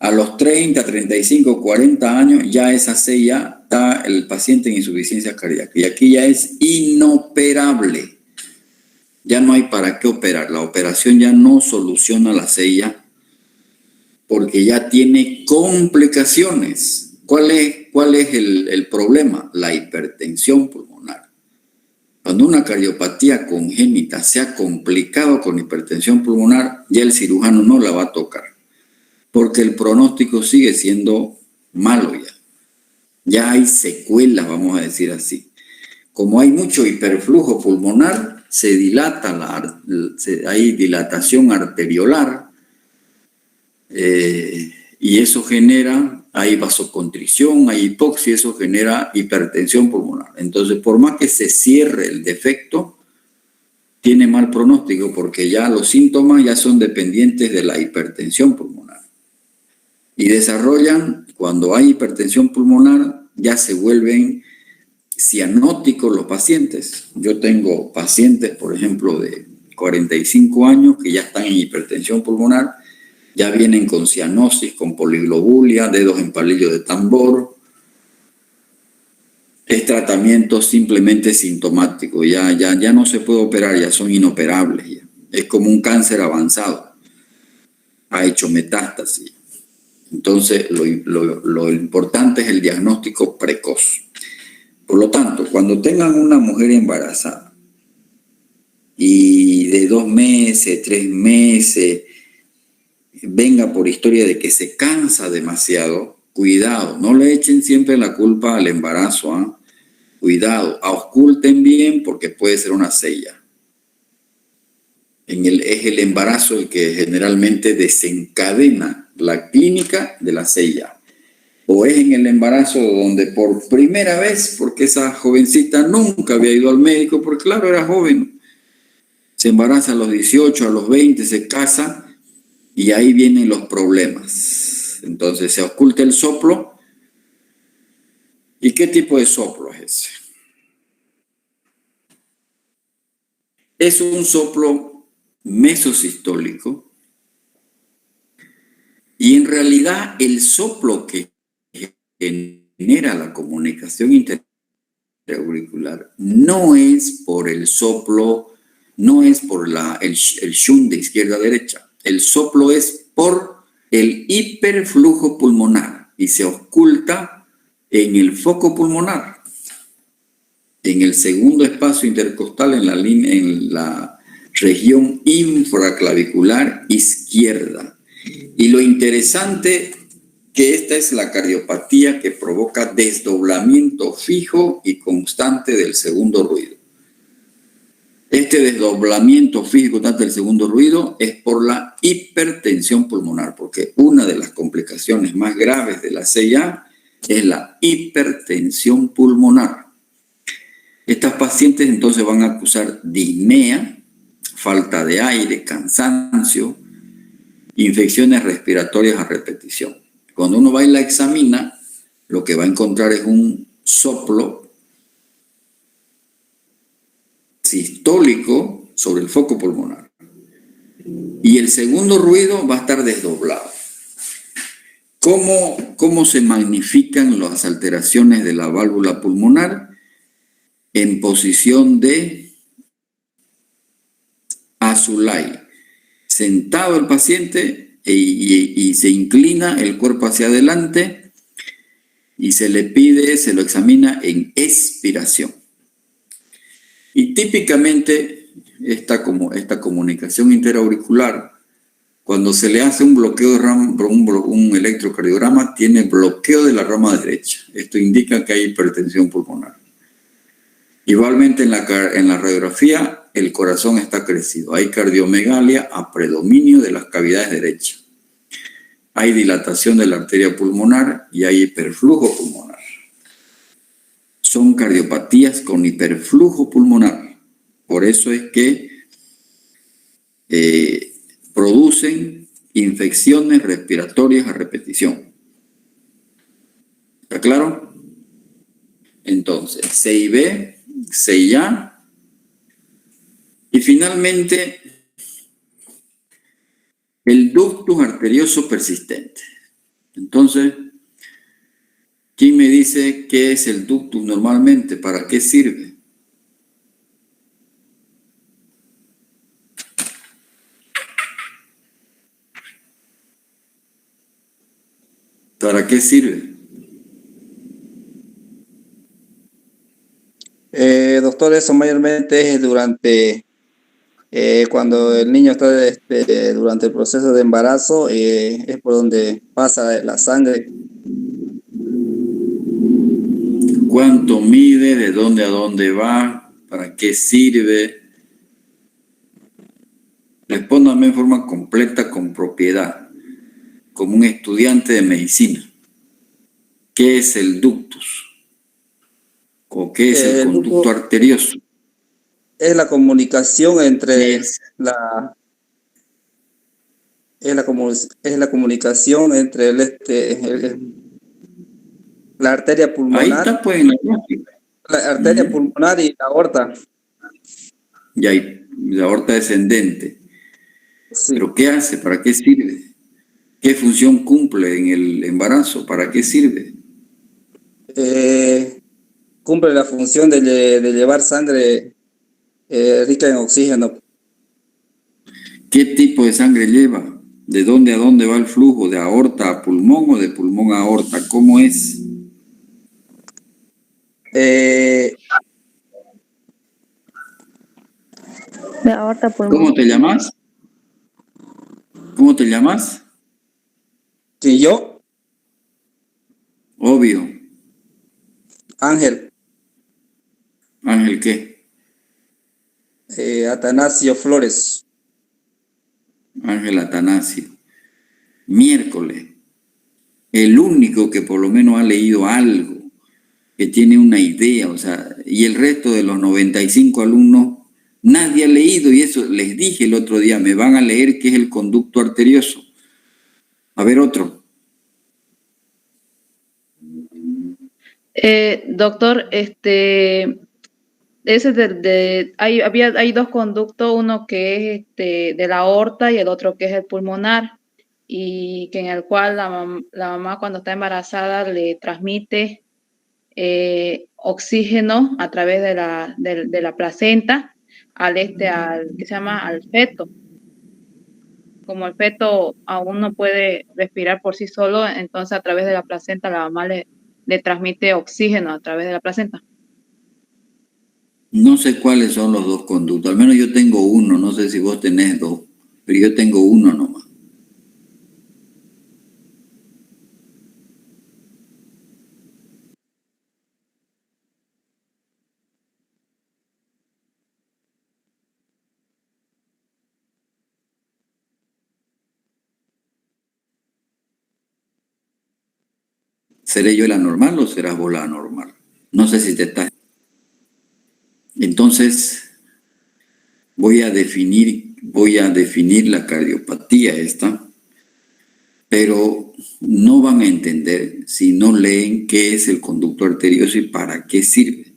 Speaker 1: A los 30, 35, 40 años ya esa CIA está el paciente en insuficiencia cardíaca y aquí ya es inoperable. Ya no hay para qué operar. La operación ya no soluciona la CIA porque ya tiene complicaciones. ¿Cuál es el problema? La hipertensión pulmonar. Cuando una cardiopatía congénita se ha complicado con hipertensión pulmonar, ya el cirujano no la va a tocar porque el pronóstico sigue siendo malo ya. Ya hay secuelas, vamos a decir así. Como hay mucho hiperflujo pulmonar, se dilata hay dilatación arteriolar y eso genera, hay vasoconstricción, hay hipoxia, eso genera hipertensión pulmonar. Entonces, por más que se cierre el defecto, tiene mal pronóstico porque ya los síntomas ya son dependientes de la hipertensión pulmonar. Y desarrollan, cuando hay hipertensión pulmonar, ya se vuelven cianóticos los pacientes. Yo tengo pacientes, por ejemplo, de 45 años que ya están en hipertensión pulmonar, ya vienen con cianosis, con poliglobulia, dedos en palillo de tambor. Es tratamiento simplemente sintomático, ya no se puede operar, ya son inoperables. Ya. Es como un cáncer avanzado, ha hecho metástasis. Entonces, lo importante es el diagnóstico precoz. Por lo tanto, cuando tengan una mujer embarazada y de 2 meses, 3 meses, venga por historia de que se cansa demasiado, cuidado, no le echen siempre la culpa al embarazo, ¿ah? Cuidado, ausculten bien porque puede ser una sella. Es el embarazo el que generalmente desencadena la clínica de la sella. O es en el embarazo donde por primera vez, porque esa jovencita nunca había ido al médico, porque claro, era joven, se embaraza a los 18, a los 20, se casa y ahí vienen los problemas. Entonces se oculta el soplo. ¿Y qué tipo de soplo es ese? Es un soplo mesosistólico y en realidad el soplo que genera la comunicación interauricular no es por el soplo, no es por el shunt de izquierda a derecha. El soplo es por el hiperflujo pulmonar y se oculta en el foco pulmonar, en el segundo espacio intercostal, en la región infraclavicular izquierda. Y lo interesante que esta es la cardiopatía que provoca desdoblamiento fijo y constante del segundo ruido. Este desdoblamiento fijo y constante del segundo ruido es por la hipertensión pulmonar, porque una de las complicaciones más graves de la CIA es la hipertensión pulmonar. Estas pacientes entonces van a acusar disnea, falta de aire, cansancio, infecciones respiratorias a repetición. Cuando uno va y la examina, lo que va a encontrar es un soplo sistólico sobre el foco pulmonar. Y el segundo ruido va a estar desdoblado. ¿Cómo se magnifican las alteraciones de la válvula pulmonar? En posición de azulay. Sentado el paciente y se inclina el cuerpo hacia adelante y se le pide, se lo examina en expiración. Y típicamente esta comunicación interauricular, cuando se le hace un bloqueo de un electrocardiograma, tiene bloqueo de la rama derecha. Esto indica que hay hipertensión pulmonar. Igualmente en la radiografía, el corazón está crecido. Hay cardiomegalia a predominio de las cavidades derechas. Hay dilatación de la arteria pulmonar y hay hiperflujo pulmonar. Son cardiopatías con hiperflujo pulmonar. Por eso es que producen infecciones respiratorias a repetición. ¿Está claro? Entonces, CIB, CIA y finalmente el ductus arterioso persistente. Entonces, ¿quién me dice qué es el ductus normalmente? ¿Para qué sirve? ¿Para qué sirve?
Speaker 7: Doctor, eso mayormente es durante cuando el niño está durante el proceso de embarazo, es por donde pasa la sangre.
Speaker 1: ¿Cuánto mide? ¿De dónde a dónde va? ¿Para qué sirve? Respóndame en forma completa, con propiedad, como un estudiante de medicina. ¿Qué es el ductus? ¿O qué es el conducto arterioso?
Speaker 7: Es la comunicación entre la comunicación entre la arteria pulmonar.
Speaker 1: Ahí está, pues, en la gráfica.
Speaker 7: La arteria pulmonar y la aorta.
Speaker 1: Y ahí, la aorta descendente.
Speaker 7: Sí.
Speaker 1: ¿Pero qué hace? ¿Para qué sirve? ¿Qué función cumple en el embarazo? ¿Para qué sirve?
Speaker 7: Cumple la función de llevar sangre rica en oxígeno.
Speaker 1: ¿Qué tipo de sangre lleva? ¿De dónde a dónde va el flujo? ¿De aorta a pulmón o de pulmón a aorta? ¿Cómo es?
Speaker 4: De aorta a pulmón.
Speaker 1: ¿Cómo te llamas? ¿Cómo te llamas?
Speaker 7: Sí, yo,
Speaker 1: Obvio.
Speaker 7: Ángel,
Speaker 1: Ángel, ¿qué?
Speaker 7: Atanasio Flores.
Speaker 1: Ángel Atanasio. Miércoles. El único que por lo menos ha leído algo, que tiene una idea, o sea, y el resto de los 95 alumnos, nadie ha leído, y eso les dije el otro día, me van a leer qué es el conducto arterioso. A ver, otro.
Speaker 8: Doctor, hay dos conductos, uno que es de la aorta y el otro que es el pulmonar, y que en el cual la mamá cuando está embarazada le transmite oxígeno a través de la placenta ¿qué se llama? Al feto. Como el feto aún no puede respirar por sí solo, entonces a través de la placenta la mamá le transmite oxígeno a través de la placenta.
Speaker 1: No sé cuáles son los dos conductos, al menos yo tengo uno, no sé si vos tenés dos, pero yo tengo uno nomás. ¿Seré yo la normal o serás vos la normal? No sé si te estás... Entonces, voy a definir la cardiopatía esta, pero no van a entender si no leen qué es el conducto arterioso y para qué sirve.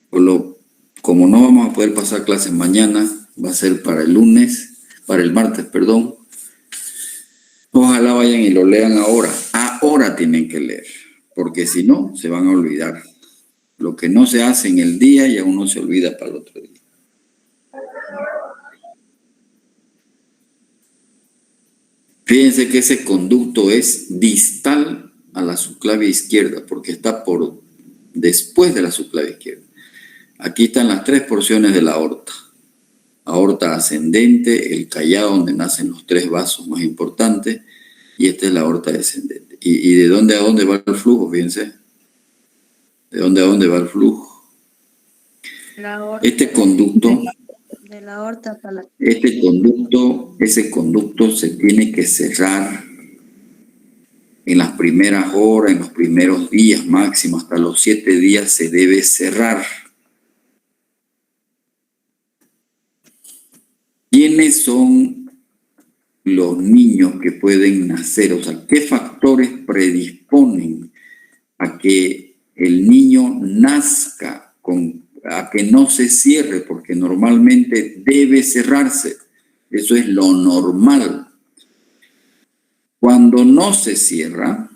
Speaker 1: Como no vamos a poder pasar clases mañana, va a ser para el martes, perdón. Ojalá vayan y lo lean ahora. Ahora tienen que leer, porque si no, se van a olvidar. Lo que no se hace en el día ya uno se olvida para el otro día. Fíjense que ese conducto es distal a la subclavia izquierda, porque está después de la subclavia izquierda. Aquí están las tres porciones de la aorta. Aorta ascendente, el callado donde nacen los tres vasos más importantes, y esta es la aorta descendente. ¿Y de dónde a dónde va el flujo? Fíjense. ¿De dónde a dónde va el flujo? Este conducto,
Speaker 4: De la aorta para la...
Speaker 1: ese conducto se tiene que cerrar en las primeras horas, en los primeros días máximo, hasta los 7 días se debe cerrar. ¿Quiénes son los niños que pueden nacer? O sea, ¿qué factores predisponen a que el niño nazca a que no se cierre? Porque normalmente debe cerrarse. Eso es lo normal. Cuando no se cierra,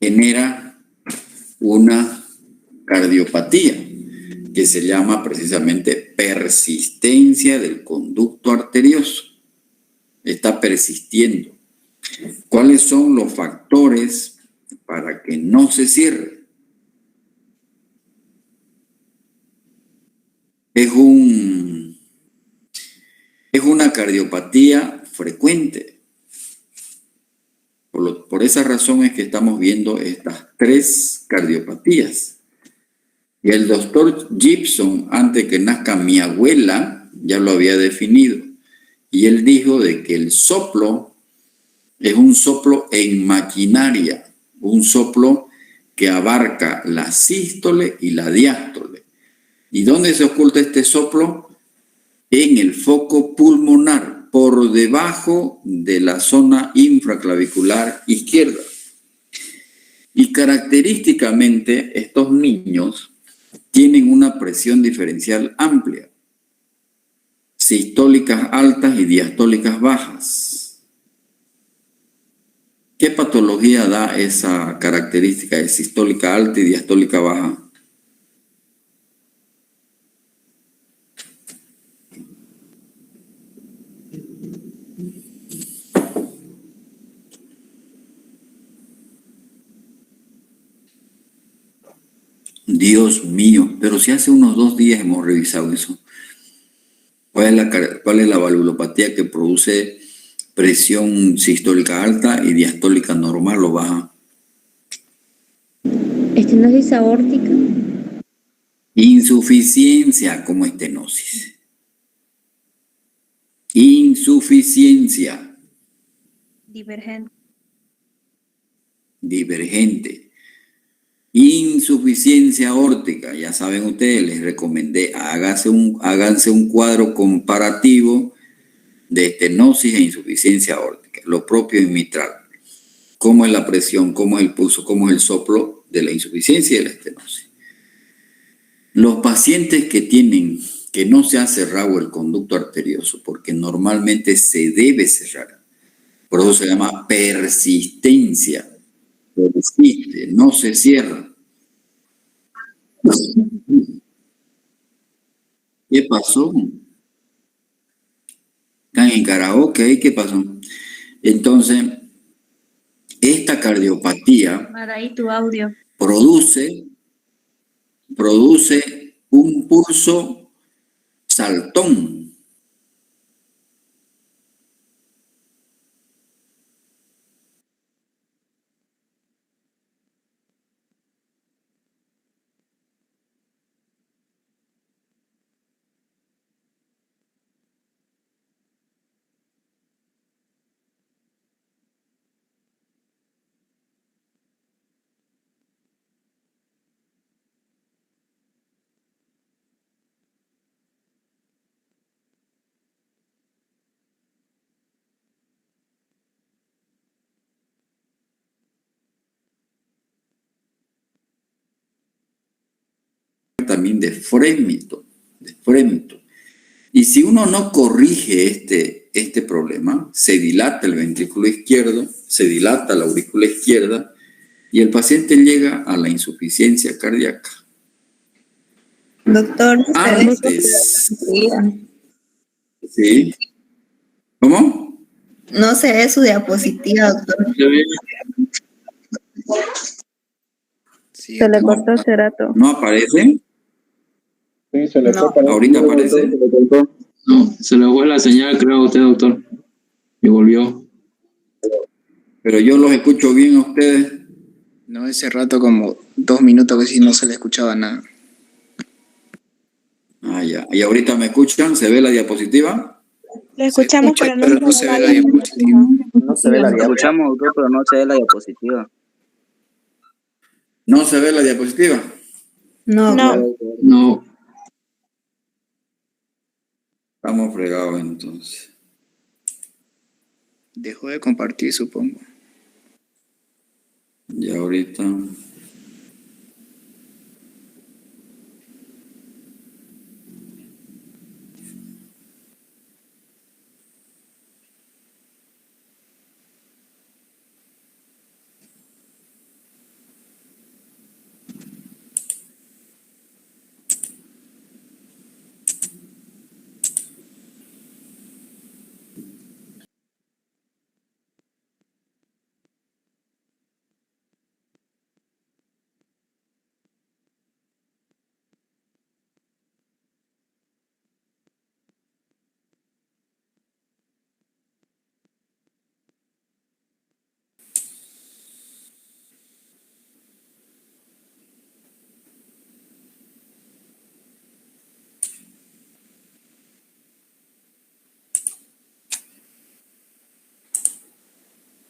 Speaker 1: genera una cardiopatía que se llama precisamente persistencia del conducto arterioso. Está persistiendo. ¿Cuáles son los factores para que no se cierre? Es una cardiopatía frecuente. Por esa razón es que estamos viendo estas 3 cardiopatías. Y el doctor Gibson, antes que nazca mi abuela, ya lo había definido. Y él dijo de que el soplo es un soplo en maquinaria, un soplo que abarca la sístole y la diástole. ¿Y dónde se oculta este soplo? En el foco pulmonar, por debajo de la zona infraclavicular izquierda. Y característicamente estos niños tienen una presión diferencial amplia, sistólicas altas y diastólicas bajas. ¿Qué patología da esa característica de sistólica alta y diastólica baja? Dios mío, pero si hace unos 2 días hemos revisado eso. ¿Cuál es la valvulopatía que produce presión sistólica alta y diastólica normal o baja.
Speaker 9: Estenosis aórtica.
Speaker 1: Insuficiencia como estenosis. Insuficiencia.
Speaker 4: Divergente.
Speaker 1: Divergente. Insuficiencia aórtica. Ya saben ustedes, les recomendé, háganse un cuadro comparativo de estenosis e insuficiencia aórtica. Lo propio en mitral. Cómo es la presión, cómo es el pulso, cómo es el soplo de la insuficiencia y de la estenosis. Los pacientes que no se ha cerrado el conducto arterioso, porque normalmente se debe cerrar, por eso se llama persistencia, persiste, no se cierra. ¿Qué pasó? ¿Están en karaoke? ¿Qué pasó? Entonces, esta cardiopatía
Speaker 4: Maraí, tu audio.
Speaker 1: produce un pulso saltón. También de frémito. Y si uno no corrige este problema, se dilata el ventrículo izquierdo, se dilata la aurícula izquierda y el paciente llega a la insuficiencia cardíaca.
Speaker 2: Doctor,
Speaker 1: Antes. ¿Sí? ¿Cómo?
Speaker 9: No se ve su diapositiva, doctor.
Speaker 7: Sí,
Speaker 2: se le cortó hace rato.
Speaker 1: ¿No aparece?
Speaker 10: Sí, se le
Speaker 9: No.
Speaker 10: corta.
Speaker 1: Ahorita aparece.
Speaker 10: No, se le fue la señal, creo, a usted, doctor. Y volvió.
Speaker 1: Pero yo los escucho bien a ustedes.
Speaker 7: No, ese rato como 2 minutos que sí no se le escuchaba nada.
Speaker 1: Ah, ya. ¿Y ahorita me escuchan? ¿Se ve la diapositiva?
Speaker 2: Le escuchamos,
Speaker 7: escucha,
Speaker 2: pero no
Speaker 7: se ve la diapositiva.
Speaker 11: No se ve la diapositiva. Escuchamos, doctor, pero no se ve la diapositiva.
Speaker 1: ¿No se ve la diapositiva?
Speaker 9: No.
Speaker 10: No.
Speaker 1: Estamos fregados entonces.
Speaker 7: Dejó de compartir, supongo.
Speaker 1: Y ahorita...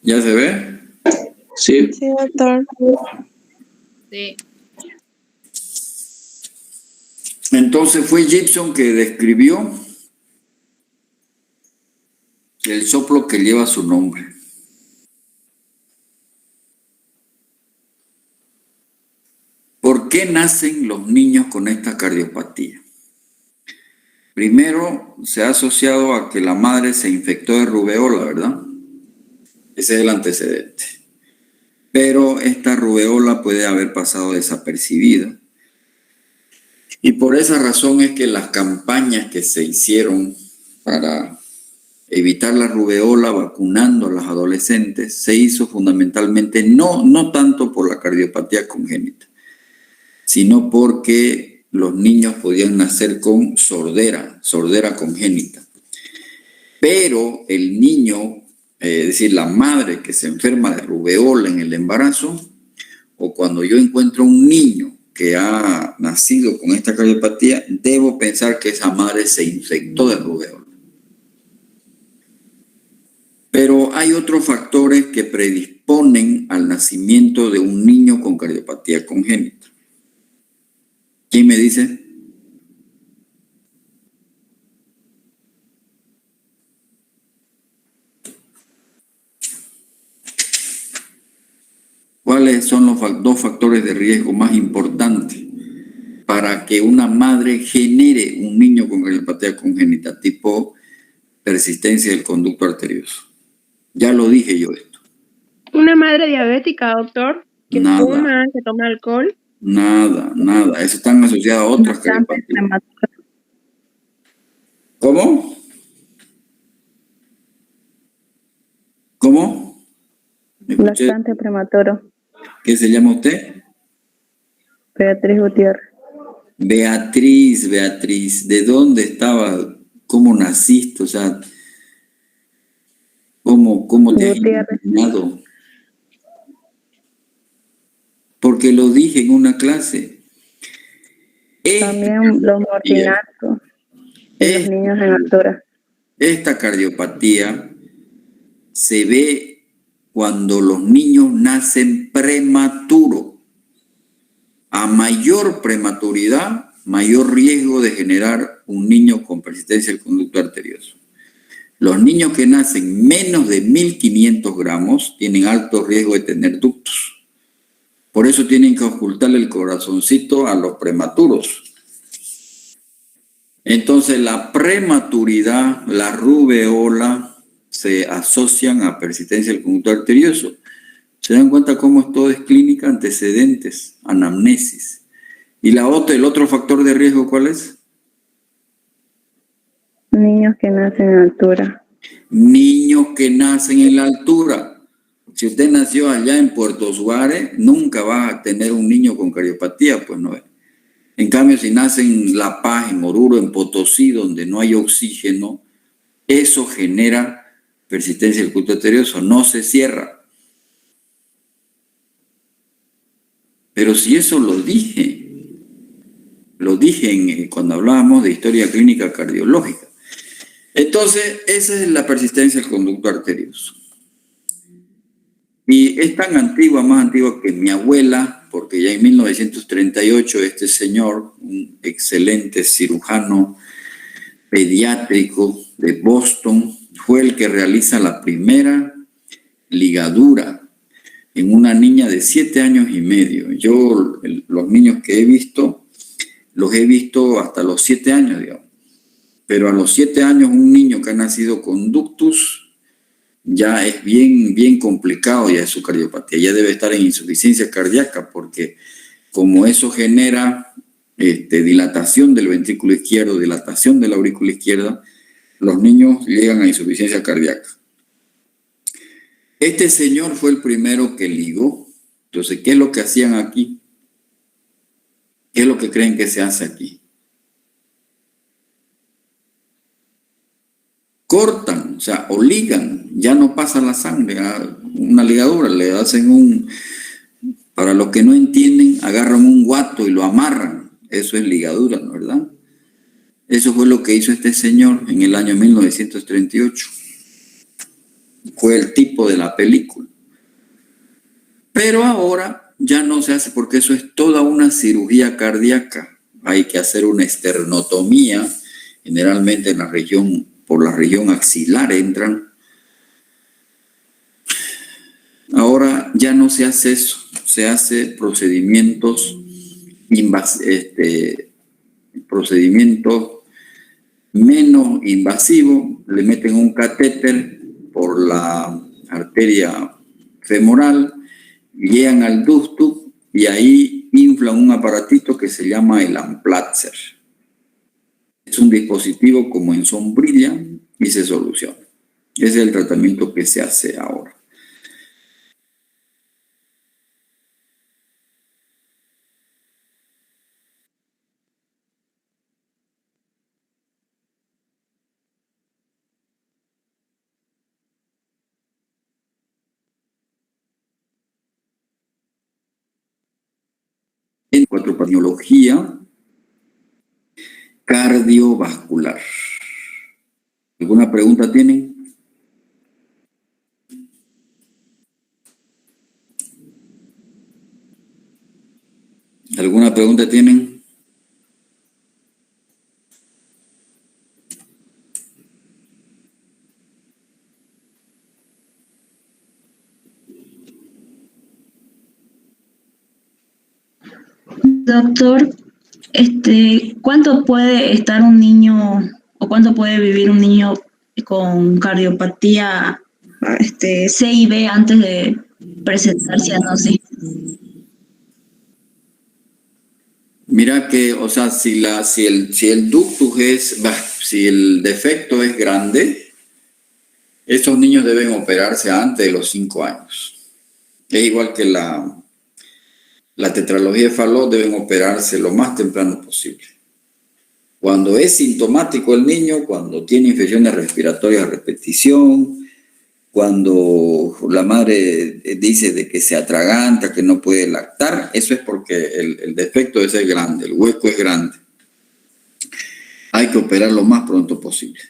Speaker 1: ¿Ya se ve?
Speaker 10: Sí.
Speaker 2: Sí, doctor.
Speaker 8: Sí.
Speaker 1: Entonces fue Gibson que describió el soplo que lleva su nombre. ¿Por qué nacen los niños con esta cardiopatía? Primero, se ha asociado a que la madre se infectó de rubeola, ¿verdad? Ese es el antecedente. Pero esta rubeola puede haber pasado desapercibida. Y por esa razón es que las campañas que se hicieron para evitar la rubeola vacunando a los adolescentes se hizo fundamentalmente no tanto por la cardiopatía congénita, sino porque los niños podían nacer con sordera congénita. Pero el niño es decir, la madre que se enferma de rubeola en el embarazo, o cuando yo encuentro un niño que ha nacido con esta cardiopatía, debo pensar que esa madre se infectó de rubeola. Pero hay otros factores que predisponen al nacimiento de un niño con cardiopatía congénita. ¿Quién me dice? ¿Cuáles son los dos factores de riesgo más importantes para que una madre genere un niño con cardiopatía congénita tipo persistencia del conducto arterioso? Ya lo dije yo esto.
Speaker 2: Una madre diabética, doctor, que
Speaker 1: Nada.
Speaker 2: fuma, que toma alcohol.
Speaker 1: Nada. Eso están asociadas a otras cardiopatías. ¿Cómo? ¿Cómo? ¿Me escuché?
Speaker 12: Bastante prematuro.
Speaker 1: ¿Qué se llama usted?
Speaker 12: Beatriz Gutiérrez.
Speaker 1: Beatriz, ¿de dónde estaba? ¿Cómo naciste? O sea, ¿cómo te has imaginado? Porque lo dije en una clase.
Speaker 12: También los morfinatos y los niños en altura.
Speaker 1: Esta cardiopatía se ve cuando los niños nacen prematuros. A mayor prematuridad, mayor riesgo de generar un niño con persistencia del conducto arterioso. Los niños que nacen menos de 1500 gramos tienen alto riesgo de tener ductos. Por eso tienen que ocultarle el corazoncito a los prematuros. Entonces, la prematuridad, la rubeola, se asocian a persistencia del conducto arterioso. ¿Se dan cuenta cómo todo es clínica? Antecedentes, anamnesis. ¿Y el otro factor de riesgo cuál es?
Speaker 12: Niños que nacen en altura.
Speaker 1: Niños que nacen en la altura. Si usted nació allá en Puerto Suárez, nunca va a tener un niño con cardiopatía, pues no es. En cambio, si nace en La Paz, en Oruro, en Potosí, donde no hay oxígeno, eso genera persistencia del conducto arterioso, no se cierra. Pero si eso lo dije cuando hablábamos de historia clínica cardiológica. Entonces, esa es la persistencia del conducto arterioso. Y es tan antigua, más antigua que mi abuela, porque ya en 1938 este señor, un excelente cirujano pediátrico de Boston, fue el que realiza la primera ligadura en una niña de 7 años y medio. Yo, los niños que he visto, los he visto hasta los 7 años, digamos. Pero a los 7 años, un niño que ha nacido con ductus ya es bien complicado ya su cardiopatía. Ya debe estar en insuficiencia cardíaca porque como eso genera dilatación del ventrículo izquierdo, dilatación de la aurícula izquierda, los niños llegan a insuficiencia cardíaca. Este señor fue el primero que ligó. Entonces, ¿qué es lo que hacían aquí? ¿Qué es lo que creen que se hace aquí? Cortan, o sea, o ligan, ya no pasa la sangre a una ligadura, le hacen para los que no entienden, agarran un guato y lo amarran. Eso es ligadura, ¿no? ¿Verdad? Eso fue lo que hizo este señor en el año 1938. Fue el tipo de la película. Pero ahora ya no se hace porque eso es toda una cirugía cardíaca. Hay que hacer una esternotomía, generalmente por la región axilar entran. Ahora ya no se hace eso, se hace procedimientos menos invasivos, le meten un catéter por la arteria femoral, llegan al ducto y ahí inflan un aparatito que se llama el Amplatzer. Es un dispositivo como en sombrilla y se soluciona. Ese es el tratamiento que se hace ahora. 4 patología cardiovascular. ¿Alguna pregunta tienen? ¿Alguna pregunta tienen?
Speaker 13: Doctor, ¿cuánto puede estar un niño o cuánto puede vivir un niño con cardiopatía C y B antes de presentar cianosis?
Speaker 1: Mira que, o sea, si el ductus si el defecto es grande, esos niños deben operarse antes de los 5 años. Es igual que la tetralogía de Fallot, deben operarse lo más temprano posible. Cuando es sintomático el niño, cuando tiene infecciones respiratorias a repetición, cuando la madre dice de que se atraganta, que no puede lactar, eso es porque el defecto ese es grande, el hueco es grande. Hay que operar lo más pronto posible.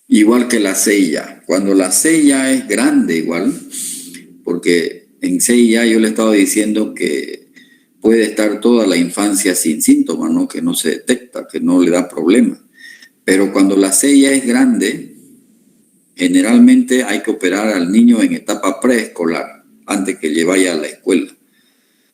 Speaker 1: Igual que la CIA. Cuando la CIA es grande igual, porque en CIA yo le he estado diciendo que puede estar toda la infancia sin síntomas, ¿no? Que no se detecta, que no le da problema. Pero cuando la CIA es grande, generalmente hay que operar al niño en etapa preescolar, antes que le vaya a la escuela.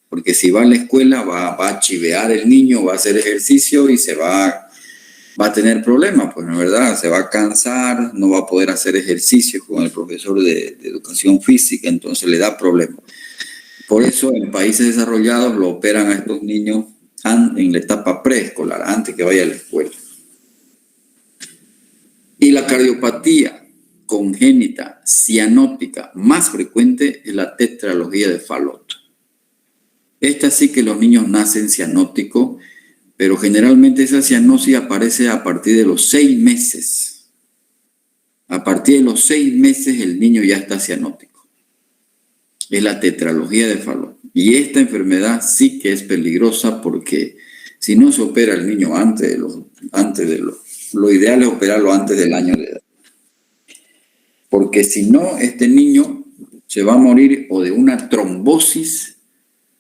Speaker 1: Porque si va a la escuela va a chivear el niño, va a hacer ejercicio y va a tener problemas, pues, ¿no es verdad? Se va a cansar, no va a poder hacer ejercicio con el profesor de educación física, entonces le da problemas. Por eso en países desarrollados lo operan a estos niños en la etapa preescolar, antes que vaya a la escuela. Y la cardiopatía congénita cianótica más frecuente es la tetralogía de Fallot. Esta sí que los niños nacen cianóticos, pero generalmente esa cianosis aparece a partir de los 6 meses. A partir de los 6 meses el niño ya está cianótico. Es la tetralogía de Fallot. Y esta enfermedad sí que es peligrosa porque si no se opera el niño lo ideal es operarlo antes del año de edad. Porque si no, este niño se va a morir o de una trombosis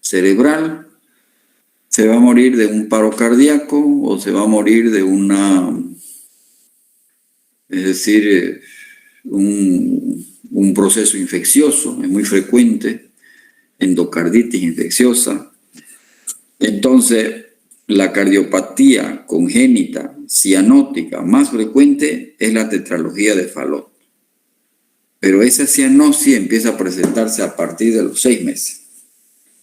Speaker 1: cerebral, se va a morir de un paro cardíaco o se va a morir de un proceso infeccioso, es muy frecuente, endocarditis infecciosa. Entonces, la cardiopatía congénita cianótica más frecuente es la tetralogía de Fallot. Pero esa cianosis empieza a presentarse a partir de los 6 meses.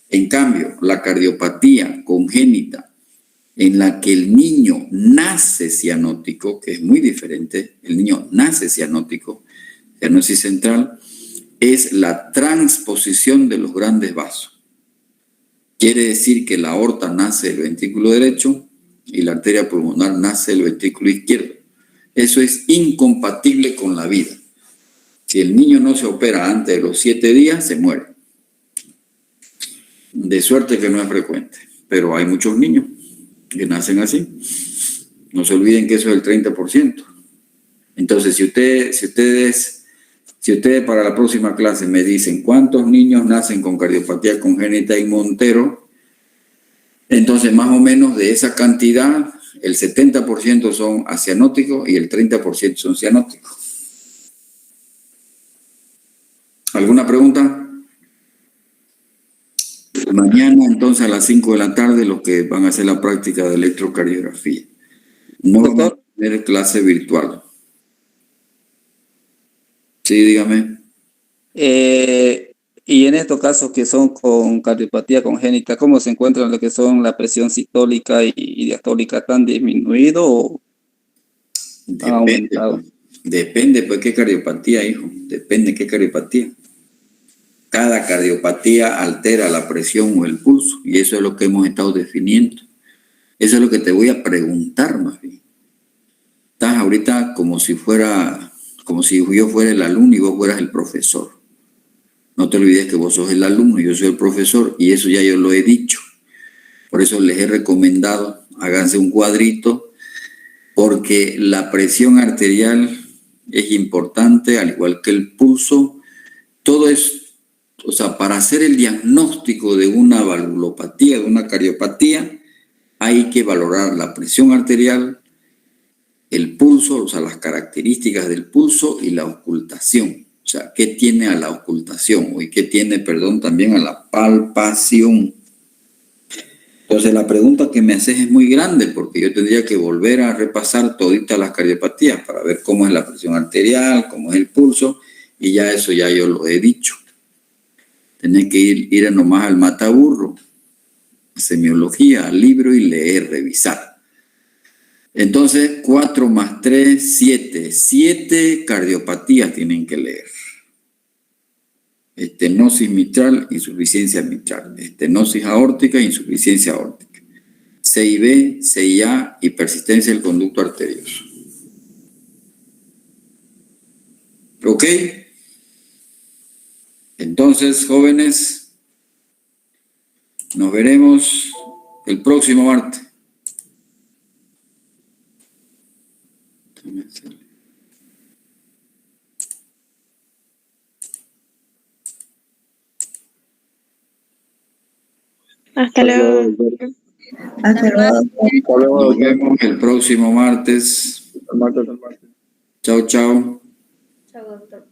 Speaker 1: En cambio, la cardiopatía congénita en la que el niño nace cianótico, que es muy diferente, el niño nace cianótico, cianosis central, es la transposición de los grandes vasos. Quiere decir que la aorta nace del ventrículo derecho y la arteria pulmonar nace del ventrículo izquierdo. Eso es incompatible con la vida. Si el niño no se opera antes de los 7 días, se muere. De suerte que no es frecuente, pero hay muchos niños que nacen así. No se olviden que eso es el 30%. Entonces, si ustedes para la próxima clase me dicen cuántos niños nacen con cardiopatía congénita en Montero, entonces más o menos de esa cantidad, el 70% son acianóticos y el 30% son cianóticos. ¿Alguna pregunta? Mañana, entonces, a las 5 de la tarde, los que van a hacer la práctica de electrocardiografía. No vamos a tener clase virtual. Sí, dígame.
Speaker 7: Y en estos casos que son con cardiopatía congénita, ¿cómo se encuentran lo que son la presión sistólica y diastólica? ¿Están disminuido o han aumentado?
Speaker 1: Depende, pues, qué cardiopatía, hijo. Depende qué cardiopatía. Cada cardiopatía altera la presión o el pulso, y eso es lo que hemos estado definiendo. Eso es lo que te voy a preguntar, más bien. Estás ahorita como si yo fuera el alumno y vos fueras el profesor. No te olvides que vos sos el alumno, yo soy el profesor, y eso ya yo lo he dicho. Por eso les he recomendado, háganse un cuadrito, porque la presión arterial es importante, al igual que el pulso. Todo es, o sea, para hacer el diagnóstico de una valvulopatía, de una cardiopatía, hay que valorar la presión arterial, el pulso, o sea, las características del pulso y la auscultación. O sea, ¿qué tiene a la auscultación? Y ¿qué tiene, perdón, también a la palpación? Entonces, la pregunta que me haces es muy grande porque yo tendría que volver a repasar toditas las cardiopatías para ver cómo es la presión arterial, cómo es el pulso, y ya eso ya yo lo he dicho. Tenés que ir nomás al mataburro, a semiología, al libro y leer, revisar. Entonces, 4 más 3, 7. 7 cardiopatías tienen que leer. Estenosis mitral, insuficiencia mitral. Estenosis aórtica, insuficiencia aórtica. CIB, CIA y persistencia del conducto arterioso. ¿Ok? Entonces, jóvenes, nos veremos el próximo martes.
Speaker 2: Hasta luego.
Speaker 9: Hasta luego.
Speaker 1: Nos vemos el próximo martes. Chao, chao.
Speaker 5: Chao, doctor.